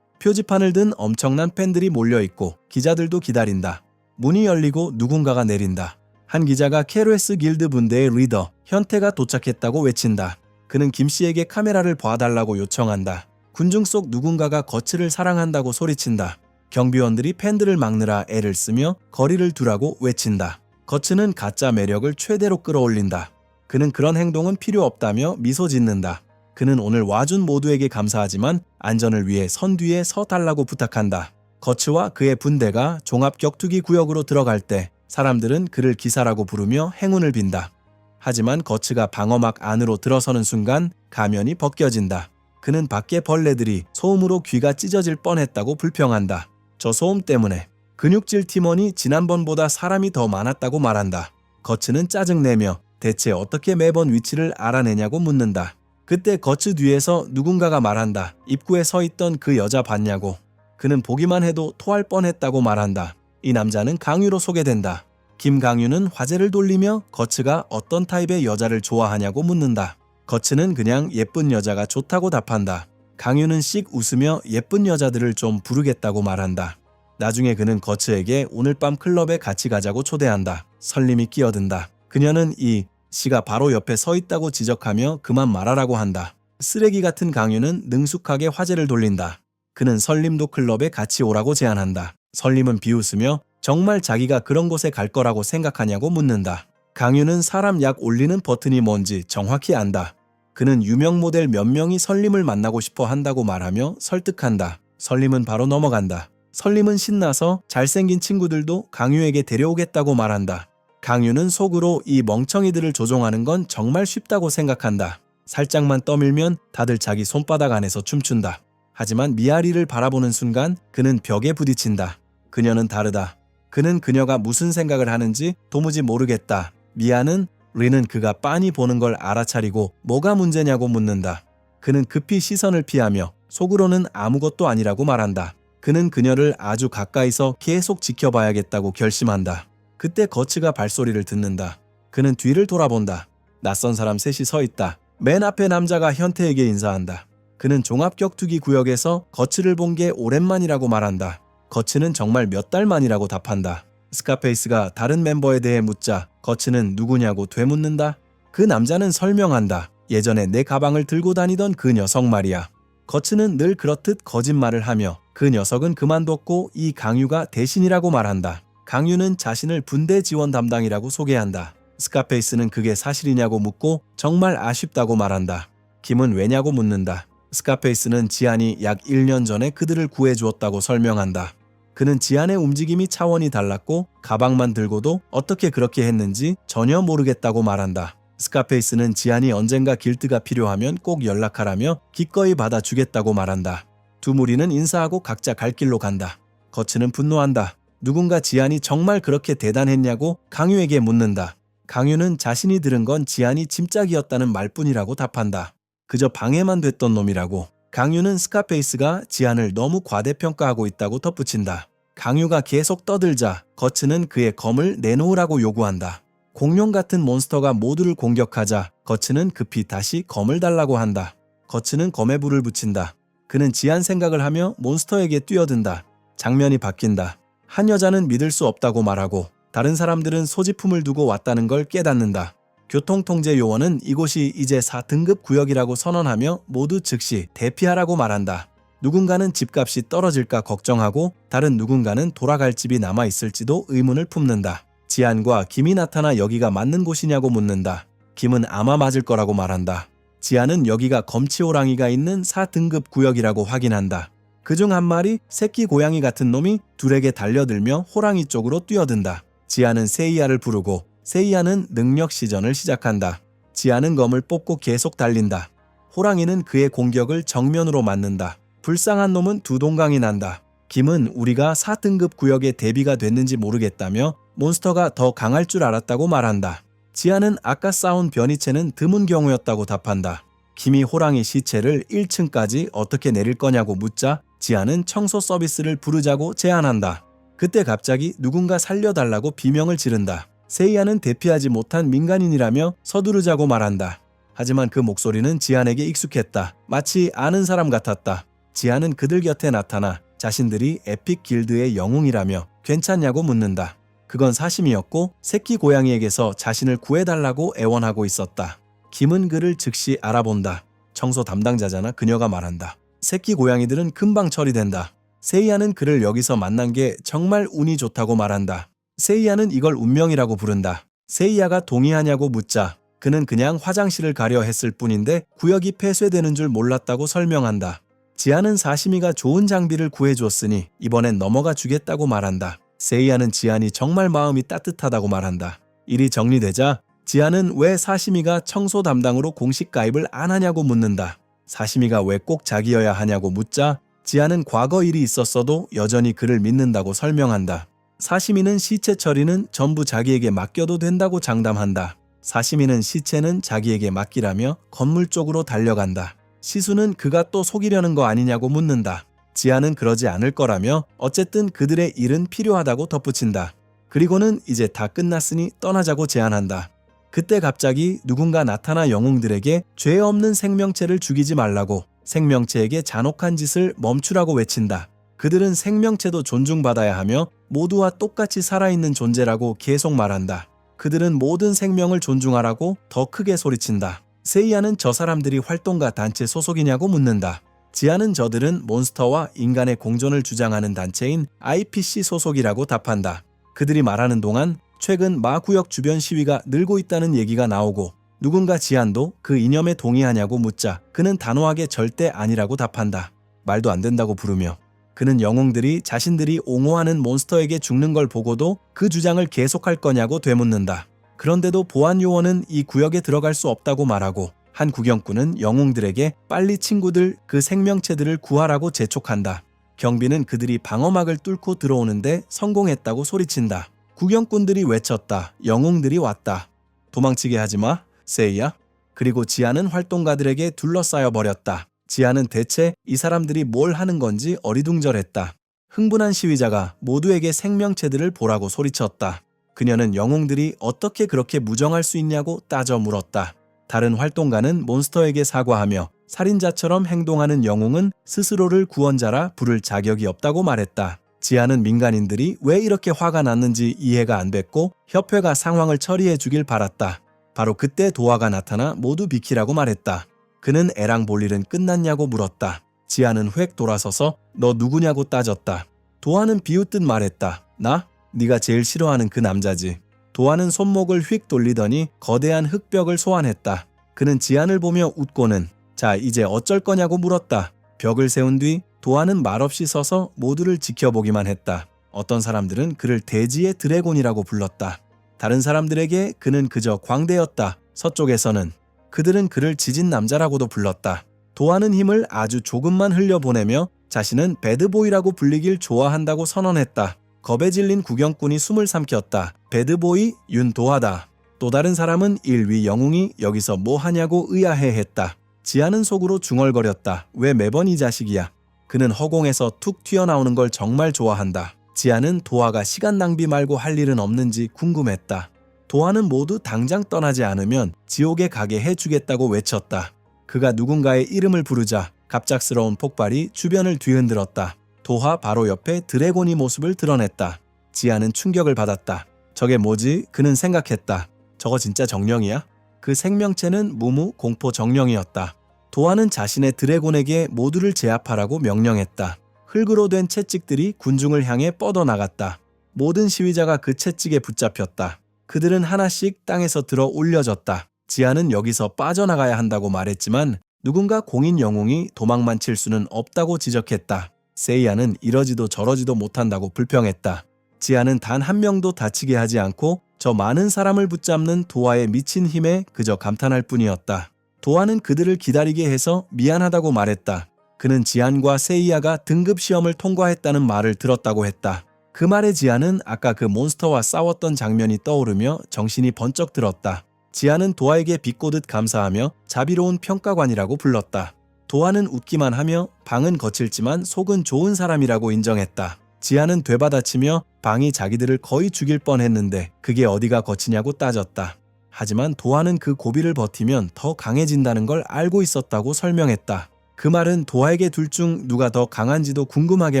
표지판을 든 엄청난 팬들이 몰려있고 기자들도 기다린다. 문이 열리고 누군가가 내린다. 한 기자가 KRS 길드 분대의 리더 현태가 도착했다고 외친다. 그는 김씨에게 카메라를 봐달라고 요청한다. 군중 속 누군가가 거츠를 사랑한다고 소리친다. 경비원들이 팬들을 막느라 애를 쓰며 거리를 두라고 외친다. 거츠는 가짜 매력을 최대로 끌어올린다. 그는 그런 행동은 필요 없다며 미소 짓는다. 그는 오늘 와준 모두에게 감사하지만 안전을 위해 선 뒤에 서 달라고 부탁한다. 거츠와 그의 분대가 종합격투기 구역으로 들어갈 때 사람들은 그를 기사라고 부르며 행운을 빈다. 하지만 거츠가 방어막 안으로 들어서는 순간 가면이 벗겨진다. 그는 밖에 벌레들이 소음으로 귀가 찢어질 뻔했다고 불평한다. 저 소음 때문에 근육질 팀원이 지난번보다 사람이 더 많았다고 말한다. 거츠는 짜증내며 대체 어떻게 매번 위치를 알아내냐고 묻는다. 그때 거츠 뒤에서 누군가가 말한다. 입구에 서 있던 그 여자 봤냐고. 그는 보기만 해도 토할 뻔했다고 말한다. 이 남자는 강유로 소개된다. 김강유는 화제를 돌리며 거츠가 어떤 타입의 여자를 좋아하냐고 묻는다. 거츠는 그냥 예쁜 여자가 좋다고 답한다. 강유는 씩 웃으며 예쁜 여자들을 좀 부르겠다고 말한다. 나중에 그는 거츠에게 오늘 밤 클럽에 같이 가자고 초대한다. 설림이 끼어든다. 그녀는 이 씨가 바로 옆에 서 있다고 지적하며 그만 말하라고 한다. 쓰레기 같은 강유는 능숙하게 화제를 돌린다. 그는 설림도 클럽에 같이 오라고 제안한다. 설림은 비웃으며 정말 자기가 그런 곳에 갈 거라고 생각하냐고 묻는다. 강유는 사람 약 올리는 버튼이 뭔지 정확히 안다. 그는 유명 모델 몇 명이 설림을 만나고 싶어 한다고 말하며 설득한다. 설림은 바로 넘어간다. 설림은 신나서 잘생긴 친구들도 강유에게 데려오겠다고 말한다. 강유는 속으로 이 멍청이들을 조종하는 건 정말 쉽다고 생각한다. 살짝만 떠밀면 다들 자기 손바닥 안에서 춤춘다. 하지만 미아리를 바라보는 순간 그는 벽에 부딪힌다. 그녀는 다르다. 그는 그녀가 무슨 생각을 하는지 도무지 모르겠다. 미아는 리는 그가 빤히 보는 걸 알아차리고 뭐가 문제냐고 묻는다. 그는 급히 시선을 피하며 속으로는 아무것도 아니라고 말한다. 그는 그녀를 아주 가까이서 계속 지켜봐야겠다고 결심한다. 그때 거츠가 발소리를 듣는다. 그는 뒤를 돌아본다. 낯선 사람 셋이 서 있다. 맨 앞에 남자가 현태에게 인사한다. 그는 종합격투기 구역에서 거츠를 본 게 오랜만이라고 말한다. 거츠는 정말 몇 달 만이라고 답한다. 스카페이스가 다른 멤버에 대해 묻자 거츠는 누구냐고 되묻는다. 그 남자는 설명한다. 예전에 내 가방을 들고 다니던 그 녀석 말이야. 거츠는 늘 그렇듯 거짓말을 하며 그 녀석은 그만뒀고 이 강유가 대신이라고 말한다. 강유는 자신을 분대 지원 담당이라고 소개한다. 스카페이스는 그게 사실이냐고 묻고 정말 아쉽다고 말한다. 김은 왜냐고 묻는다. 스카페이스는 지안이 약 1년 전에 그들을 구해주었다고 설명한다. 그는 지안의 움직임이 차원이 달랐고 가방만 들고도 어떻게 그렇게 했는지 전혀 모르겠다고 말한다. 스카페이스는 지안이 언젠가 길드가 필요하면 꼭 연락하라며 기꺼이 받아주겠다고 말한다. 두 무리는 인사하고 각자 갈 길로 간다. 거츠는 분노한다. 누군가 지안이 정말 그렇게 대단했냐고 강유에게 묻는다. 강유는 자신이 들은 건 지안이 짐짝이었다는 말뿐이라고 답한다. 그저 방해만 됐던 놈이라고. 강유는 스카페이스가 지안을 너무 과대평가하고 있다고 덧붙인다. 강유가 계속 떠들자 거츠는 그의 검을 내놓으라고 요구한다. 공룡 같은 몬스터가 모두를 공격하자 거츠는 급히 다시 검을 달라고 한다. 거츠는 검에 불을 붙인다. 그는 지한 생각을 하며 몬스터에게 뛰어든다. 장면이 바뀐다. 한 여자는 믿을 수 없다고 말하고 다른 사람들은 소지품을 두고 왔다는 걸 깨닫는다. 교통통제요원은 이곳이 이제 4등급 구역이라고 선언하며 모두 즉시 대피하라고 말한다. 누군가는 집값이 떨어질까 걱정하고 다른 누군가는 돌아갈 집이 남아있을지도 의문을 품는다. 지안과 김이 나타나 여기가 맞는 곳이냐고 묻는다. 김은 아마 맞을 거라고 말한다. 지안은 여기가 검치호랑이가 있는 4등급 구역이라고 확인한다. 그중 한 마리 새끼 고양이 같은 놈이 둘에게 달려들며 호랑이 쪽으로 뛰어든다. 지안은 세이야를 부르고 세이야는 능력 시전을 시작한다. 지안은 검을 뽑고 계속 달린다. 호랑이는 그의 공격을 정면으로 맞는다. 불쌍한 놈은 두 동강이 난다. 김은 우리가 4등급 구역에 대비가 됐는지 모르겠다며 몬스터가 더 강할 줄 알았다고 말한다. 지안은 아까 싸운 변이체는 드문 경우였다고 답한다. 김이 호랑이 시체를 1층까지 어떻게 내릴 거냐고 묻자 지안은 청소 서비스를 부르자고 제안한다. 그때 갑자기 누군가 살려달라고 비명을 지른다. 세이야는 대피하지 못한 민간인이라며 서두르자고 말한다. 하지만 그 목소리는 지안에게 익숙했다. 마치 아는 사람 같았다. 지안은 그들 곁에 나타나 자신들이 에픽 길드의 영웅이라며 괜찮냐고 묻는다. 그건 사심이었고 새끼 고양이에게서 자신을 구해달라고 애원하고 있었다. 김은 그를 즉시 알아본다. 청소 담당자잖아. 그녀가 말한다. 새끼 고양이들은 금방 처리된다. 세이야는 그를 여기서 만난 게 정말 운이 좋다고 말한다. 세이야는 이걸 운명이라고 부른다. 세이야가 동의하냐고 묻자 그는 그냥 화장실을 가려 했을 뿐인데 구역이 폐쇄되는 줄 몰랐다고 설명한다. 지안은 사시미가 좋은 장비를 구해줬으니 이번엔 넘어가 주겠다고 말한다. 세이야는 지안이 정말 마음이 따뜻하다고 말한다. 일이 정리되자 지안은 왜 사시미가 청소 담당으로 공식 가입을 안 하냐고 묻는다. 사시미가 왜 꼭 자기여야 하냐고 묻자 지안은 과거 일이 있었어도 여전히 그를 믿는다고 설명한다. 사시미는 시체 처리는 전부 자기에게 맡겨도 된다고 장담한다. 사시미는 시체는 자기에게 맡기라며 건물 쪽으로 달려간다. 시수는 그가 또 속이려는 거 아니냐고 묻는다. 지안은 그러지 않을 거라며 어쨌든 그들의 일은 필요하다고 덧붙인다. 그리고는 이제 다 끝났으니 떠나자고 제안한다. 그때 갑자기 누군가 나타나 영웅들에게 죄 없는 생명체를 죽이지 말라고 생명체에게 잔혹한 짓을 멈추라고 외친다. 그들은 생명체도 존중받아야 하며 모두와 똑같이 살아있는 존재라고 계속 말한다. 그들은 모든 생명을 존중하라고 더 크게 소리친다. 세이야는 저 사람들이 활동가 단체 소속이냐고 묻는다. 지안은 저들은 몬스터와 인간의 공존을 주장하는 단체인 IPC 소속이라고 답한다. 그들이 말하는 동안 최근 마구역 주변 시위가 늘고 있다는 얘기가 나오고 누군가 지안도 그 이념에 동의하냐고 묻자 그는 단호하게 절대 아니라고 답한다. 말도 안 된다고 부르며 그는 영웅들이 자신들이 옹호하는 몬스터에게 죽는 걸 보고도 그 주장을 계속할 거냐고 되묻는다. 그런데도 보안 요원은 이 구역에 들어갈 수 없다고 말하고 한 구경꾼은 영웅들에게 빨리 친구들 그 생명체들을 구하라고 재촉한다. 경비는 그들이 방어막을 뚫고 들어오는데 성공했다고 소리친다. 구경꾼들이 외쳤다. 영웅들이 왔다. 도망치게 하지마, 세이야. 그리고 지안은 활동가들에게 둘러싸여 버렸다. 지안은 대체 이 사람들이 뭘 하는 건지 어리둥절했다. 흥분한 시위자가 모두에게 생명체들을 보라고 소리쳤다. 그녀는 영웅들이 어떻게 그렇게 무정할 수 있냐고 따져 물었다. 다른 활동가는 몬스터에게 사과하며 살인자처럼 행동하는 영웅은 스스로를 구원자라 부를 자격이 없다고 말했다. 지안은 민간인들이 왜 이렇게 화가 났는지 이해가 안 됐고 협회가 상황을 처리해 주길 바랐다. 바로 그때 도화가 나타나 모두 비키라고 말했다. 그는 애랑 볼 일은 끝났냐고 물었다. 지안은 획 돌아서서 너 누구냐고 따졌다. 도화는 비웃듯 말했다. 나? 네가 제일 싫어하는 그 남자지. 도화는 손목을 휙 돌리더니 거대한 흙벽을 소환했다. 그는 지안을 보며 웃고는 자 이제 어쩔 거냐고 물었다. 벽을 세운 뒤 도화는 말없이 서서 모두를 지켜보기만 했다. 어떤 사람들은 그를 대지의 드래곤이라고 불렀다. 다른 사람들에게 그는 그저 광대였다. 서쪽에서는 그들은 그를 지진 남자라고도 불렀다. 도화는 힘을 아주 조금만 흘려보내며 자신은 배드보이라고 불리길 좋아한다고 선언했다. 겁에 질린 구경꾼이 숨을 삼켰다. 배드보이 윤도하다. 또 다른 사람은 일위 영웅이 여기서 뭐 하냐고 의아해했다. 지안은 속으로 중얼거렸다. 왜 매번 이 자식이야. 그는 허공에서 툭 튀어나오는 걸 정말 좋아한다. 지아는 도화가 시간 낭비 말고 할 일은 없는지 궁금했다. 도화는 모두 당장 떠나지 않으면 지옥에 가게 해주겠다고 외쳤다. 그가 누군가의 이름을 부르자 갑작스러운 폭발이 주변을 뒤흔들었다. 도화 바로 옆에 드래곤이 모습을 드러냈다. 지아는 충격을 받았다. 저게 뭐지? 그는 생각했다. 저거 진짜 정령이야? 그 생명체는 무무 공포 정령이었다. 도화는 자신의 드래곤에게 모두를 제압하라고 명령했다. 흙으로 된 채찍들이 군중을 향해 뻗어나갔다. 모든 시위자가 그 채찍에 붙잡혔다. 그들은 하나씩 땅에서 들어 올려졌다. 지아는 여기서 빠져나가야 한다고 말했지만 누군가 공인 영웅이 도망만 칠 수는 없다고 지적했다. 세이야는 이러지도 저러지도 못한다고 불평했다. 지아는 단 한 명도 다치게 하지 않고 저 많은 사람을 붙잡는 도화의 미친 힘에 그저 감탄할 뿐이었다. 도화는 그들을 기다리게 해서 미안하다고 말했다. 그는 지안과 세이야가 등급 시험을 통과했다는 말을 들었다고 했다. 그 말에 지안은 아까 그 몬스터와 싸웠던 장면이 떠오르며 정신이 번쩍 들었다. 지안은 도화에게 비꼬듯 감사하며 자비로운 평가관이라고 불렀다. 도화는 웃기만 하며 방은 거칠지만 속은 좋은 사람이라고 인정했다. 지안은 되받아치며 방이 자기들을 거의 죽일 뻔했는데 그게 어디가 거치냐고 따졌다. 하지만 도화는 그 고비를 버티면 더 강해진다는 걸 알고 있었다고 설명했다. 그 말은 도화에게 둘 중 누가 더 강한지도 궁금하게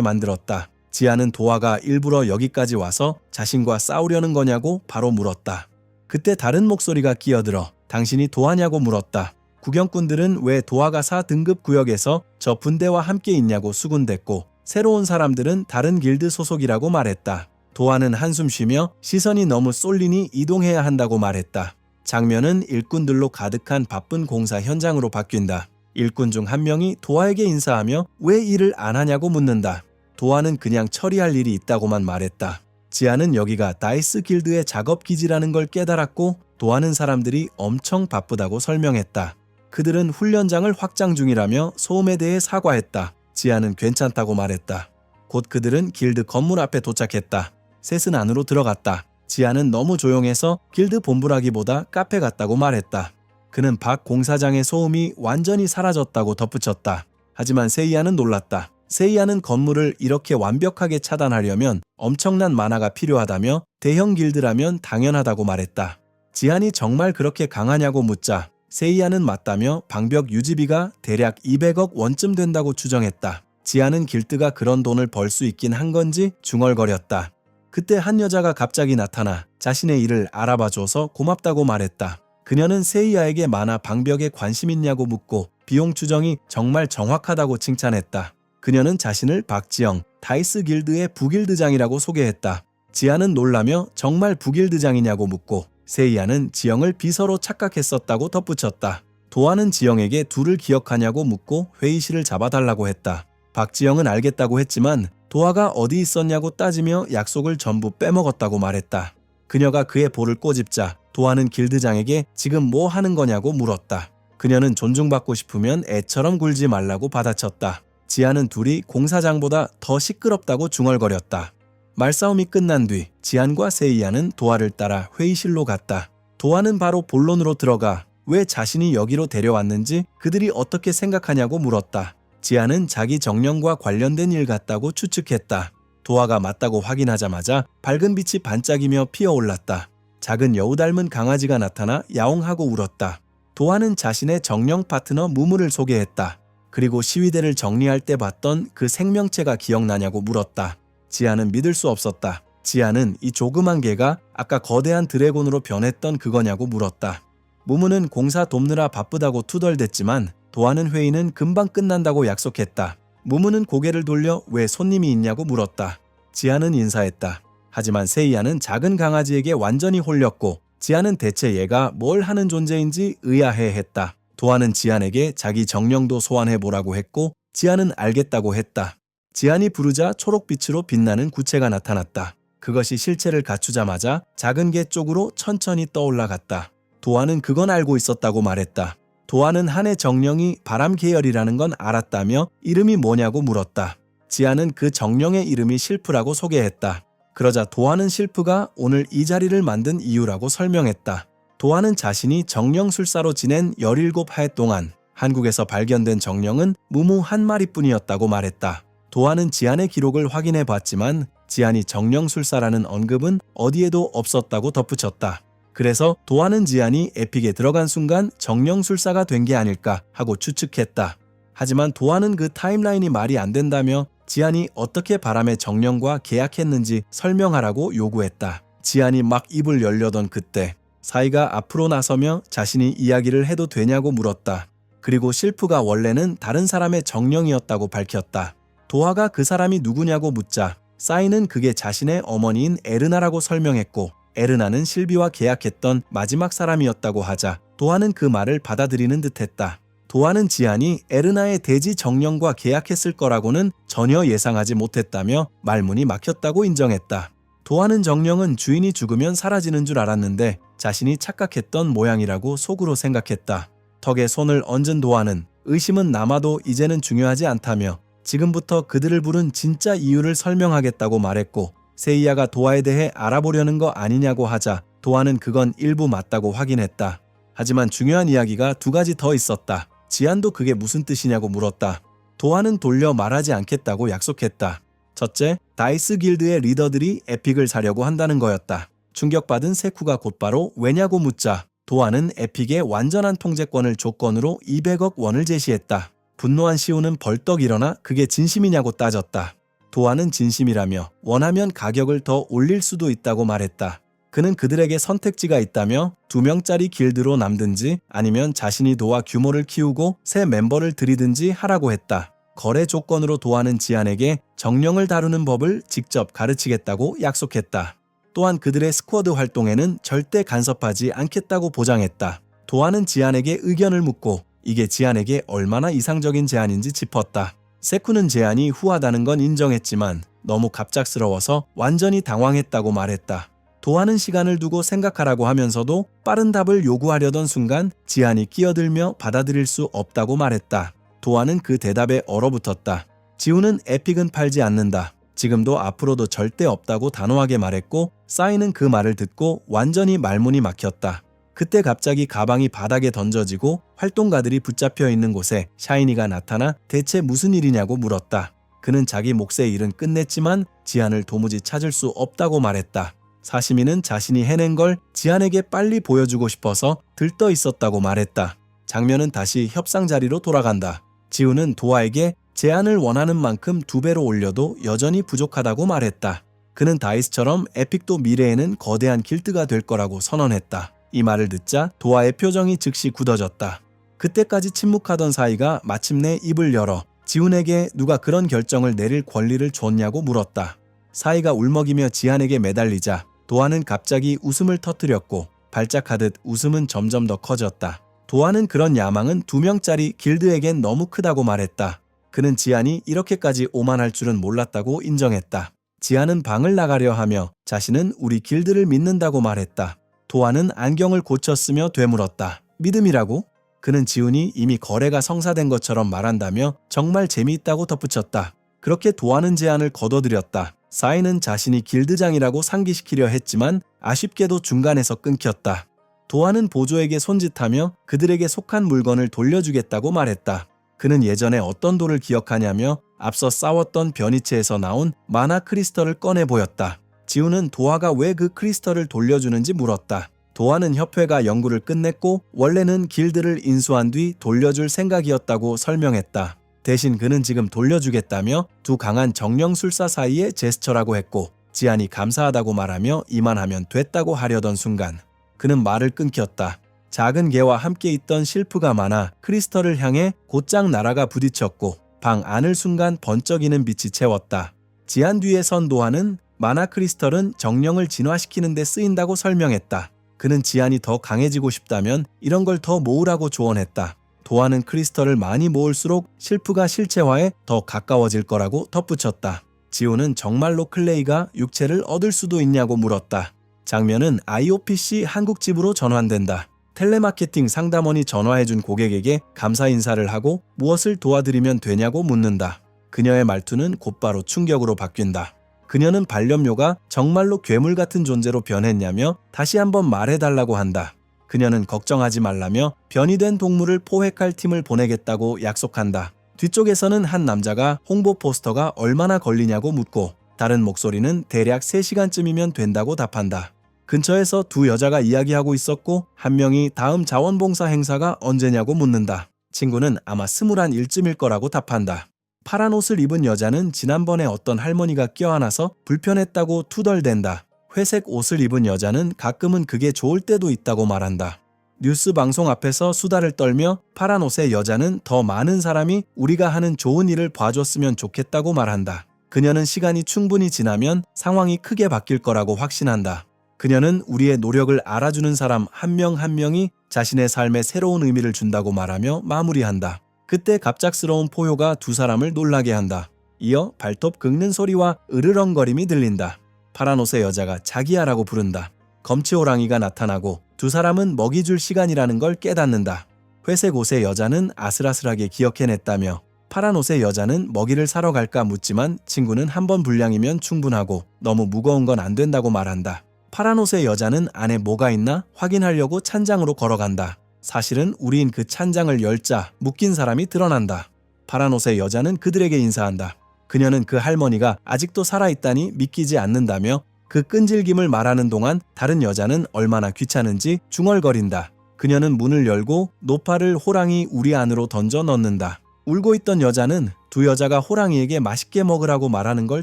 만들었다. 지아는 도화가 일부러 여기까지 와서 자신과 싸우려는 거냐고 바로 물었다. 그때 다른 목소리가 끼어들어 당신이 도화냐고 물었다. 구경꾼들은 왜 도화가 4등급 구역에서 저 분대와 함께 있냐고 수군댔고 새로운 사람들은 다른 길드 소속이라고 말했다. 도화는 한숨 쉬며 시선이 너무 쏠리니 이동해야 한다고 말했다. 장면은 일꾼들로 가득한 바쁜 공사 현장으로 바뀐다. 일꾼 중 한 명이 도화에게 인사하며 왜 일을 안 하냐고 묻는다. 도화는 그냥 처리할 일이 있다고만 말했다. 지아는 여기가 다이스 길드의 작업 기지라는 걸 깨달았고 도화는 사람들이 엄청 바쁘다고 설명했다. 그들은 훈련장을 확장 중이라며 소음에 대해 사과했다. 지아는 괜찮다고 말했다. 곧 그들은 길드 건물 앞에 도착했다. 셋은 안으로 들어갔다. 지아는 너무 조용해서 길드 본부라기보다 카페 같다고 말했다. 그는 밖 공사장의 소음이 완전히 사라졌다고 덧붙였다. 하지만 세이야는 놀랐다. 세이야는 건물을 이렇게 완벽하게 차단하려면 엄청난 만화가 필요하다며 대형 길드라면 당연하다고 말했다. 지안이 정말 그렇게 강하냐고 묻자 세이야는 맞다며 방벽 유지비가 대략 200억 원쯤 된다고 추정했다. 지안은 길드가 그런 돈을 벌 수 있긴 한 건지 중얼거렸다. 그때 한 여자가 갑자기 나타나 자신의 일을 알아봐줘서 고맙다고 말했다. 그녀는 세이야에게 만화 방벽에 관심 있냐고 묻고 비용 추정이 정말 정확하다고 칭찬했다. 그녀는 자신을 박지영, 다이스 길드의 부길드장이라고 소개했다. 지아는 놀라며 정말 부길드장이냐고 묻고 세이야는 지영을 비서로 착각했었다고 덧붙였다. 도화는 지영에게 둘을 기억하냐고 묻고 회의실을 잡아달라고 했다. 박지영은 알겠다고 했지만 도화가 어디 있었냐고 따지며 약속을 전부 빼먹었다고 말했다. 그녀가 그의 볼을 꼬집자 도화는 길드장에게 지금 뭐 하는 거냐고 물었다. 그녀는 존중받고 싶으면 애처럼 굴지 말라고 받아쳤다. 지아는 둘이 공사장보다 더 시끄럽다고 중얼거렸다. 말싸움이 끝난 뒤 지안과 세이야는 도화를 따라 회의실로 갔다. 도화는 바로 본론으로 들어가 왜 자신이 여기로 데려왔는지 그들이 어떻게 생각하냐고 물었다. 지안은 자기 정령과 관련된 일 같다고 추측했다. 도화가 맞다고 확인하자마자 밝은 빛이 반짝이며 피어올랐다. 작은 여우 닮은 강아지가 나타나 야옹하고 울었다. 도화는 자신의 정령 파트너 무무를 소개했다. 그리고 시위대를 정리할 때 봤던 그 생명체가 기억나냐고 물었다. 지아는 믿을 수 없었다. 지아는 이 조그만 개가 아까 거대한 드래곤으로 변했던 그거냐고 물었다. 무무는 공사 돕느라 바쁘다고 투덜댔지만 도화는 회의는 금방 끝난다고 약속했다. 무무는 고개를 돌려 왜 손님이 있냐고 물었다. 지아는 인사했다. 하지만 세이야는 작은 강아지에게 완전히 홀렸고 지아는 대체 얘가 뭘 하는 존재인지 의아해했다. 도화는 지안에게 자기 정령도 소환해보라고 했고 지안은 알겠다고 했다. 지안이 부르자 초록빛으로 빛나는 구체가 나타났다. 그것이 실체를 갖추자마자 작은 개 쪽으로 천천히 떠올라갔다. 도화는 그건 알고 있었다고 말했다. 도화는 한해 정령이 바람 계열이라는 건 알았다며 이름이 뭐냐고 물었다. 지안은 그 정령의 이름이 실프라고 소개했다. 그러자 도화는 실프가 오늘 이 자리를 만든 이유라고 설명했다. 도화는 자신이 정령술사로 지낸 17해 동안 한국에서 발견된 정령은 무무 한 마리뿐이었다고 말했다. 도화는 지안의 기록을 확인해 봤지만 지안이 정령술사라는 언급은 어디에도 없었다고 덧붙였다. 그래서 도하는 지안이 에픽에 들어간 순간 정령술사가 된 게 아닐까 하고 추측했다. 하지만 도하는 그 타임라인이 말이 안 된다며 지안이 어떻게 바람의 정령과 계약했는지 설명하라고 요구했다. 지안이 막 입을 열려던 그때 사이가 앞으로 나서며 자신이 이야기를 해도 되냐고 물었다. 그리고 실프가 원래는 다른 사람의 정령이었다고 밝혔다. 도하가 그 사람이 누구냐고 묻자 사이는 그게 자신의 어머니인 에르나라고 설명했고 에르나는 실비와 계약했던 마지막 사람이었다고 하자 도하는 그 말을 받아들이는 듯했다. 도하는 지안이 에르나의 대지 정령과 계약했을 거라고는 전혀 예상하지 못했다며 말문이 막혔다고 인정했다. 도하는 정령은 주인이 죽으면 사라지는 줄 알았는데 자신이 착각했던 모양이라고 속으로 생각했다. 턱에 손을 얹은 도하는 의심은 남아도 이제는 중요하지 않다며 지금부터 그들을 부른 진짜 이유를 설명하겠다고 말했고 세이야가 도하에 대해 알아보려는 거 아니냐고 하자 도하는 그건 일부 맞다고 확인했다. 하지만 중요한 이야기가 두 가지 더 있었다. 지안도 그게 무슨 뜻이냐고 물었다. 도하는 돌려 말하지 않겠다고 약속했다. 첫째, 다이스 길드의 리더들이 에픽을 사려고 한다는 거였다. 충격받은 세쿠가 곧바로 왜냐고 묻자 도하는 에픽의 완전한 통제권을 조건으로 200억 원을 제시했다. 분노한 시우는 벌떡 일어나 그게 진심이냐고 따졌다. 도하는 진심이라며 원하면 가격을 더 올릴 수도 있다고 말했다. 그는 그들에게 선택지가 있다며 2명짜리 길드로 남든지 아니면 자신이 도하 규모를 키우고 새 멤버를 들이든지 하라고 했다. 거래 조건으로 도하는 지안에게 정령을 다루는 법을 직접 가르치겠다고 약속했다. 또한 그들의 스쿼드 활동에는 절대 간섭하지 않겠다고 보장했다. 도하는 지안에게 의견을 묻고 이게 지안에게 얼마나 이상적인 제안인지 짚었다. 세쿠는 제안이 후하다는 건 인정했지만 너무 갑작스러워서 완전히 당황했다고 말했다. 도하는 시간을 두고 생각하라고 하면서도 빠른 답을 요구하려던 순간 지안이 끼어들며 받아들일 수 없다고 말했다. 도하는 그 대답에 얼어붙었다. 지우는 에픽은 팔지 않는다. 지금도 앞으로도 절대 없다고 단호하게 말했고 사이는 그 말을 듣고 완전히 말문이 막혔다. 그때 갑자기 가방이 바닥에 던져지고 활동가들이 붙잡혀 있는 곳에 샤이니가 나타나 대체 무슨 일이냐고 물었다. 그는 자기 몫의 일은 끝냈지만 지안을 도무지 찾을 수 없다고 말했다. 사시미는 자신이 해낸 걸 지안에게 빨리 보여주고 싶어서 들떠 있었다고 말했다. 장면은 다시 협상 자리로 돌아간다. 지우는 도하에게 제안을 원하는 만큼 2배로 올려도 여전히 부족하다고 말했다. 그는 다이스처럼 에픽도 미래에는 거대한 길드가 될 거라고 선언했다. 이 말을 듣자 도하의 표정이 즉시 굳어졌다. 그때까지 침묵하던 사이가 마침내 입을 열어 지훈에게 누가 그런 결정을 내릴 권리를 줬냐고 물었다. 사이가 울먹이며 지안에게 매달리자 도하는 갑자기 웃음을 터뜨렸고 발작하듯 웃음은 점점 더 커졌다. 도하는 그런 야망은 2명짜리 길드에겐 너무 크다고 말했다. 그는 지안이 이렇게까지 오만할 줄은 몰랐다고 인정했다. 지안은 방을 나가려 하며 자신은 우리 길드를 믿는다고 말했다. 도하는 안경을 고쳤으며 되물었다. 믿음이라고? 그는 지훈이 이미 거래가 성사된 것처럼 말한다며 정말 재미있다고 덧붙였다. 그렇게 도하는 제안을 거둬들였다. 사이는 자신이 길드장이라고 상기시키려 했지만 아쉽게도 중간에서 끊겼다. 도하는 보조에게 손짓하며 그들에게 속한 물건을 돌려주겠다고 말했다. 그는 예전에 어떤 돌을 기억하냐며 앞서 싸웠던 변이체에서 나온 마나 크리스털을 꺼내 보였다. 지훈은 도하가 왜 그 크리스털을 돌려주는지 물었다. 도하는 협회가 연구를 끝냈고 원래는 길드를 인수한 뒤 돌려줄 생각이었다고 설명했다. 대신 그는 지금 돌려주겠다며 두 강한 정령술사 사이의 제스처라고 했고 지안이 감사하다고 말하며 이만하면 됐다고 하려던 순간 그는 말을 끊겼다. 작은 개와 함께 있던 실프가 많아 크리스털을 향해 곧장 날아가 부딪혔고 방 안을 순간 번쩍이는 빛이 채웠다. 지안 뒤에 선 도하는 마나 크리스털은 정령을 진화시키는 데 쓰인다고 설명했다. 그는 지안이 더 강해지고 싶다면 이런 걸 더 모으라고 조언했다. 도하는 크리스털을 많이 모을수록 실프가 실체화에 더 가까워질 거라고 덧붙였다. 지훈은 정말로 클레이가 육체를 얻을 수도 있냐고 물었다. 장면은 IOPC 한국집으로 전환된다. 텔레마케팅 상담원이 전화해준 고객에게 감사 인사를 하고 무엇을 도와드리면 되냐고 묻는다. 그녀의 말투는 곧바로 충격으로 바뀐다. 그녀는 반려묘가 정말로 괴물 같은 존재로 변했냐며 다시 한번 말해달라고 한다. 그녀는 걱정하지 말라며 변이된 동물을 포획할 팀을 보내겠다고 약속한다. 뒤쪽에서는 한 남자가 홍보 포스터가 얼마나 걸리냐고 묻고 다른 목소리는 대략 3시간쯤이면 된다고 답한다. 근처에서 두 여자가 이야기하고 있었고 한 명이 다음 자원봉사 행사가 언제냐고 묻는다. 친구는 아마 21일쯤일 거라고 답한다. 파란 옷을 입은 여자는 지난번에 어떤 할머니가 껴안아서 불편했다고 투덜댄다. 회색 옷을 입은 여자는 가끔은 그게 좋을 때도 있다고 말한다. 뉴스 방송 앞에서 수다를 떨며 파란 옷의 여자는 더 많은 사람이 우리가 하는 좋은 일을 봐줬으면 좋겠다고 말한다. 그녀는 시간이 충분히 지나면 상황이 크게 바뀔 거라고 확신한다. 그녀는 우리의 노력을 알아주는 사람 한 명 한 명이 자신의 삶에 새로운 의미를 준다고 말하며 마무리한다. 그때 갑작스러운 포효가 두 사람을 놀라게 한다. 이어 발톱 긁는 소리와 으르렁거림이 들린다. 파란 옷의 여자가 자기야라고 부른다. 검치호랑이가 나타나고 두 사람은 먹이 줄 시간이라는 걸 깨닫는다. 회색 옷의 여자는 아슬아슬하게 기억해냈다며 파란 옷의 여자는 먹이를 사러 갈까 묻지만 친구는 한 번 분량이면 충분하고 너무 무거운 건 안 된다고 말한다. 파란 옷의 여자는 안에 뭐가 있나 확인하려고 찬장으로 걸어간다. 사실은 우린 그 찬장을 열자 묶인 사람이 드러난다. 파란 옷의 여자는 그들에게 인사한다. 그녀는 그 할머니가 아직도 살아있다니 믿기지 않는다며 그 끈질김을 말하는 동안 다른 여자는 얼마나 귀찮은지 중얼거린다. 그녀는 문을 열고 노파를 호랑이 우리 안으로 던져 넣는다. 울고 있던 여자는 두 여자가 호랑이에게 맛있게 먹으라고 말하는 걸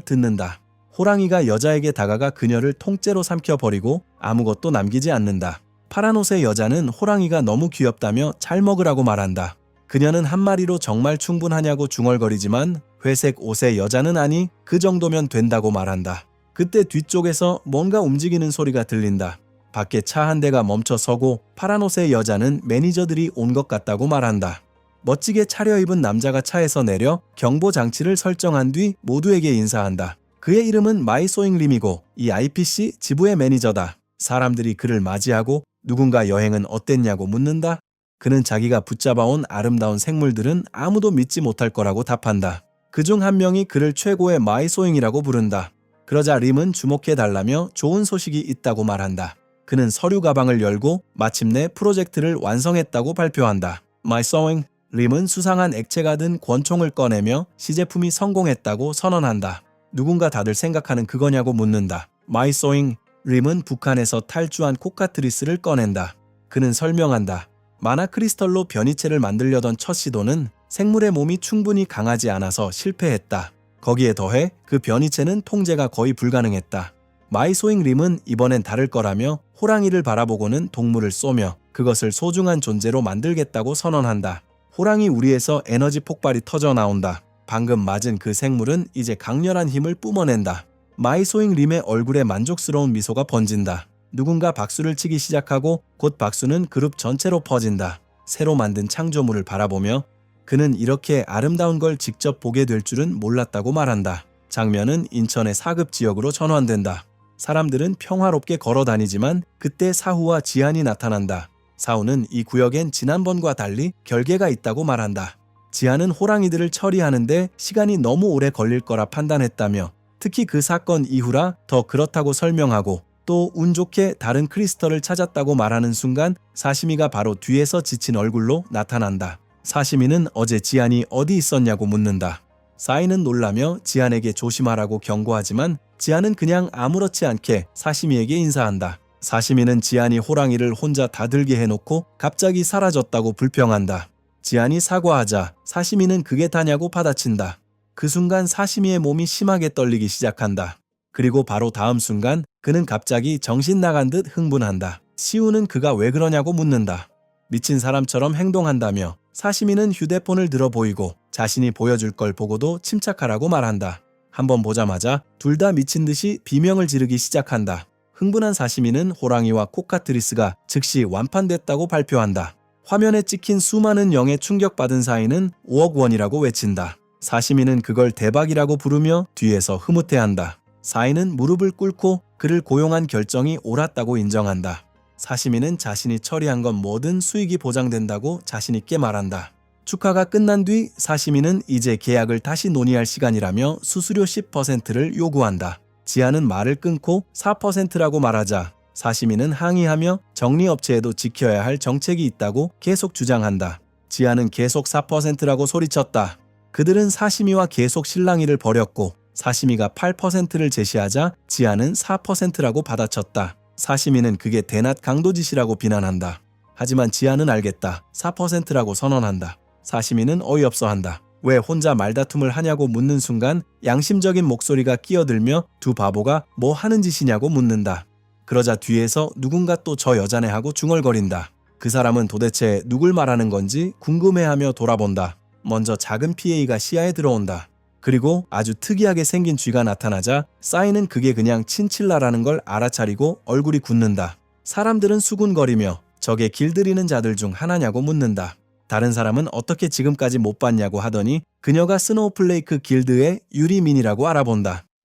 듣는다. 호랑이가 여자에게 다가가 그녀를 통째로 삼켜버리고 아무것도 남기지 않는다. 파란 옷의 여자는 호랑이가 너무 귀엽다며 잘 먹으라고 말한다. 그녀는 한 마리로 정말 충분하냐고 중얼거리지만 회색 옷의 여자는 아니 그 정도면 된다고 말한다. 그때 뒤쪽에서 뭔가 움직이는 소리가 들린다. 밖에 차 한 대가 멈춰 서고 파란 옷의 여자는 매니저들이 온 것 같다고 말한다. 멋지게 차려입은 남자가 차에서 내려 경보 장치를 설정한 뒤 모두에게 인사한다. 그의 이름은 마이소잉 림이고 이 IPC 지부의 매니저다. 사람들이 그를 맞이하고 누군가 여행은 어땠냐고 묻는다. 그는 자기가 붙잡아온 아름다운 생물들은 아무도 믿지 못할 거라고 답한다. 그중 한 명이 그를 최고의 마이소잉이라고 부른다. 그러자 림은 주목해달라며 좋은 소식이 있다고 말한다. 그는 서류 가방을 열고 마침내 프로젝트를 완성했다고 발표한다. 마이소잉, 림은 수상한 액체가 든 권총을 꺼내며 시제품이 성공했다고 선언한다. 누군가 다들 생각하는 그거냐고 묻는다. 마이소잉, 림은 북한에서 탈주한 코카트리스를 꺼낸다. 그는 설명한다. 만화 크리스털로 변이체를 만들려던 첫 시도는 생물의 몸이 충분히 강하지 않아서 실패했다. 거기에 더해 그 변이체는 통제가 거의 불가능했다. 마이소잉 림은 이번엔 다를 거라며 호랑이를 바라보고는 동물을 쏘며 그것을 소중한 존재로 만들겠다고 선언한다. 호랑이 우리에서 에너지 폭발이 터져 나온다. 방금 맞은 그 생물은 이제 강렬한 힘을 뿜어낸다. 마이소잉 림의 얼굴에 만족스러운 미소가 번진다. 누군가 박수를 치기 시작하고 곧 박수는 그룹 전체로 퍼진다. 새로 만든 창조물을 바라보며 그는 이렇게 아름다운 걸 직접 보게 될 줄은 몰랐다고 말한다. 장면은 인천의 사급 지역으로 전환된다. 사람들은 평화롭게 걸어 다니지만 그때 사후와 지안이 나타난다. 사후는 이 구역엔 지난번과 달리 결계가 있다고 말한다. 지안은 호랑이들을 처리하는데 시간이 너무 오래 걸릴 거라 판단했다며 특히 그 사건 이후라 더 그렇다고 설명하고 또 운 좋게 다른 크리스털을 찾았다고 말하는 순간 사시미가 바로 뒤에서 지친 얼굴로 나타난다. 사시미는 어제 지안이 어디 있었냐고 묻는다. 사이는 놀라며 지안에게 조심하라고 경고하지만 지안은 그냥 아무렇지 않게 사시미에게 인사한다. 사시미는 지안이 호랑이를 혼자 다들게 해놓고 갑자기 사라졌다고 불평한다. 지안이 사과하자 사시미는 그게 다냐고 받아친다. 그 순간 사시미의 몸이 심하게 떨리기 시작한다. 그리고 바로 다음 순간 그는 갑자기 정신 나간 듯 흥분한다. 시우는 그가 왜 그러냐고 묻는다. 미친 사람처럼 행동한다며 사시미는 휴대폰을 들어 보이고 자신이 보여줄 걸 보고도 침착하라고 말한다. 한번 보자마자 둘 다 미친 듯이 비명을 지르기 시작한다. 흥분한 사시미는 호랑이와 코카트리스가 즉시 완판됐다고 발표한다. 화면에 찍힌 수많은 영에 충격받은 사이는 5억 원이라고 외친다. 사시미는 그걸 대박이라고 부르며 뒤에서 흐뭇해한다. 사이는 무릎을 꿇고 그를 고용한 결정이 옳았다고 인정한다. 사시미는 자신이 처리한 건 뭐든 수익이 보장된다고 자신있게 말한다. 축하가 끝난 뒤 사시미는 이제 계약을 다시 논의할 시간이라며 수수료 10%를 요구한다. 지안은 말을 끊고 4%라고 말하자 사시미는 항의하며 정리업체에도 지켜야 할 정책이 있다고 계속 주장한다. 지안은 계속 4%라고 소리쳤다. 그들은 사시미와 계속 실랑이를 벌였고 사시미가 8%를 제시하자 지안은 4%라고 받아쳤다. 사시미는 그게 대낮 강도짓이라고 비난한다. 하지만 지안은 알겠다. 4%라고 선언한다. 사시미는 어이없어한다. 왜 혼자 말다툼을 하냐고 묻는 순간 양심적인 목소리가 끼어들며 두 바보가 뭐 하는 짓이냐고 묻는다. 그러자 뒤에서 누군가 또 저 여자네 하고 중얼거린다. 그 사람은 도대체 누굴 말하는 건지 궁금해하며 돌아본다. 먼저 작은 PA가 시야에 들어온다. 그리고 아주 특이하게 생긴 쥐가 나타나자 싸이는 그게 그냥 친칠라라는 걸 알아차리고 얼굴이 굳는다. 사람들은 수군거리며 저게 길들이는 자들 중 하나냐고 묻는다. 다른 사람은 어떻게 지금까지 못 봤냐고 하더니 그녀가 스노우플레이크 길드의 유리민이라고 알아본다.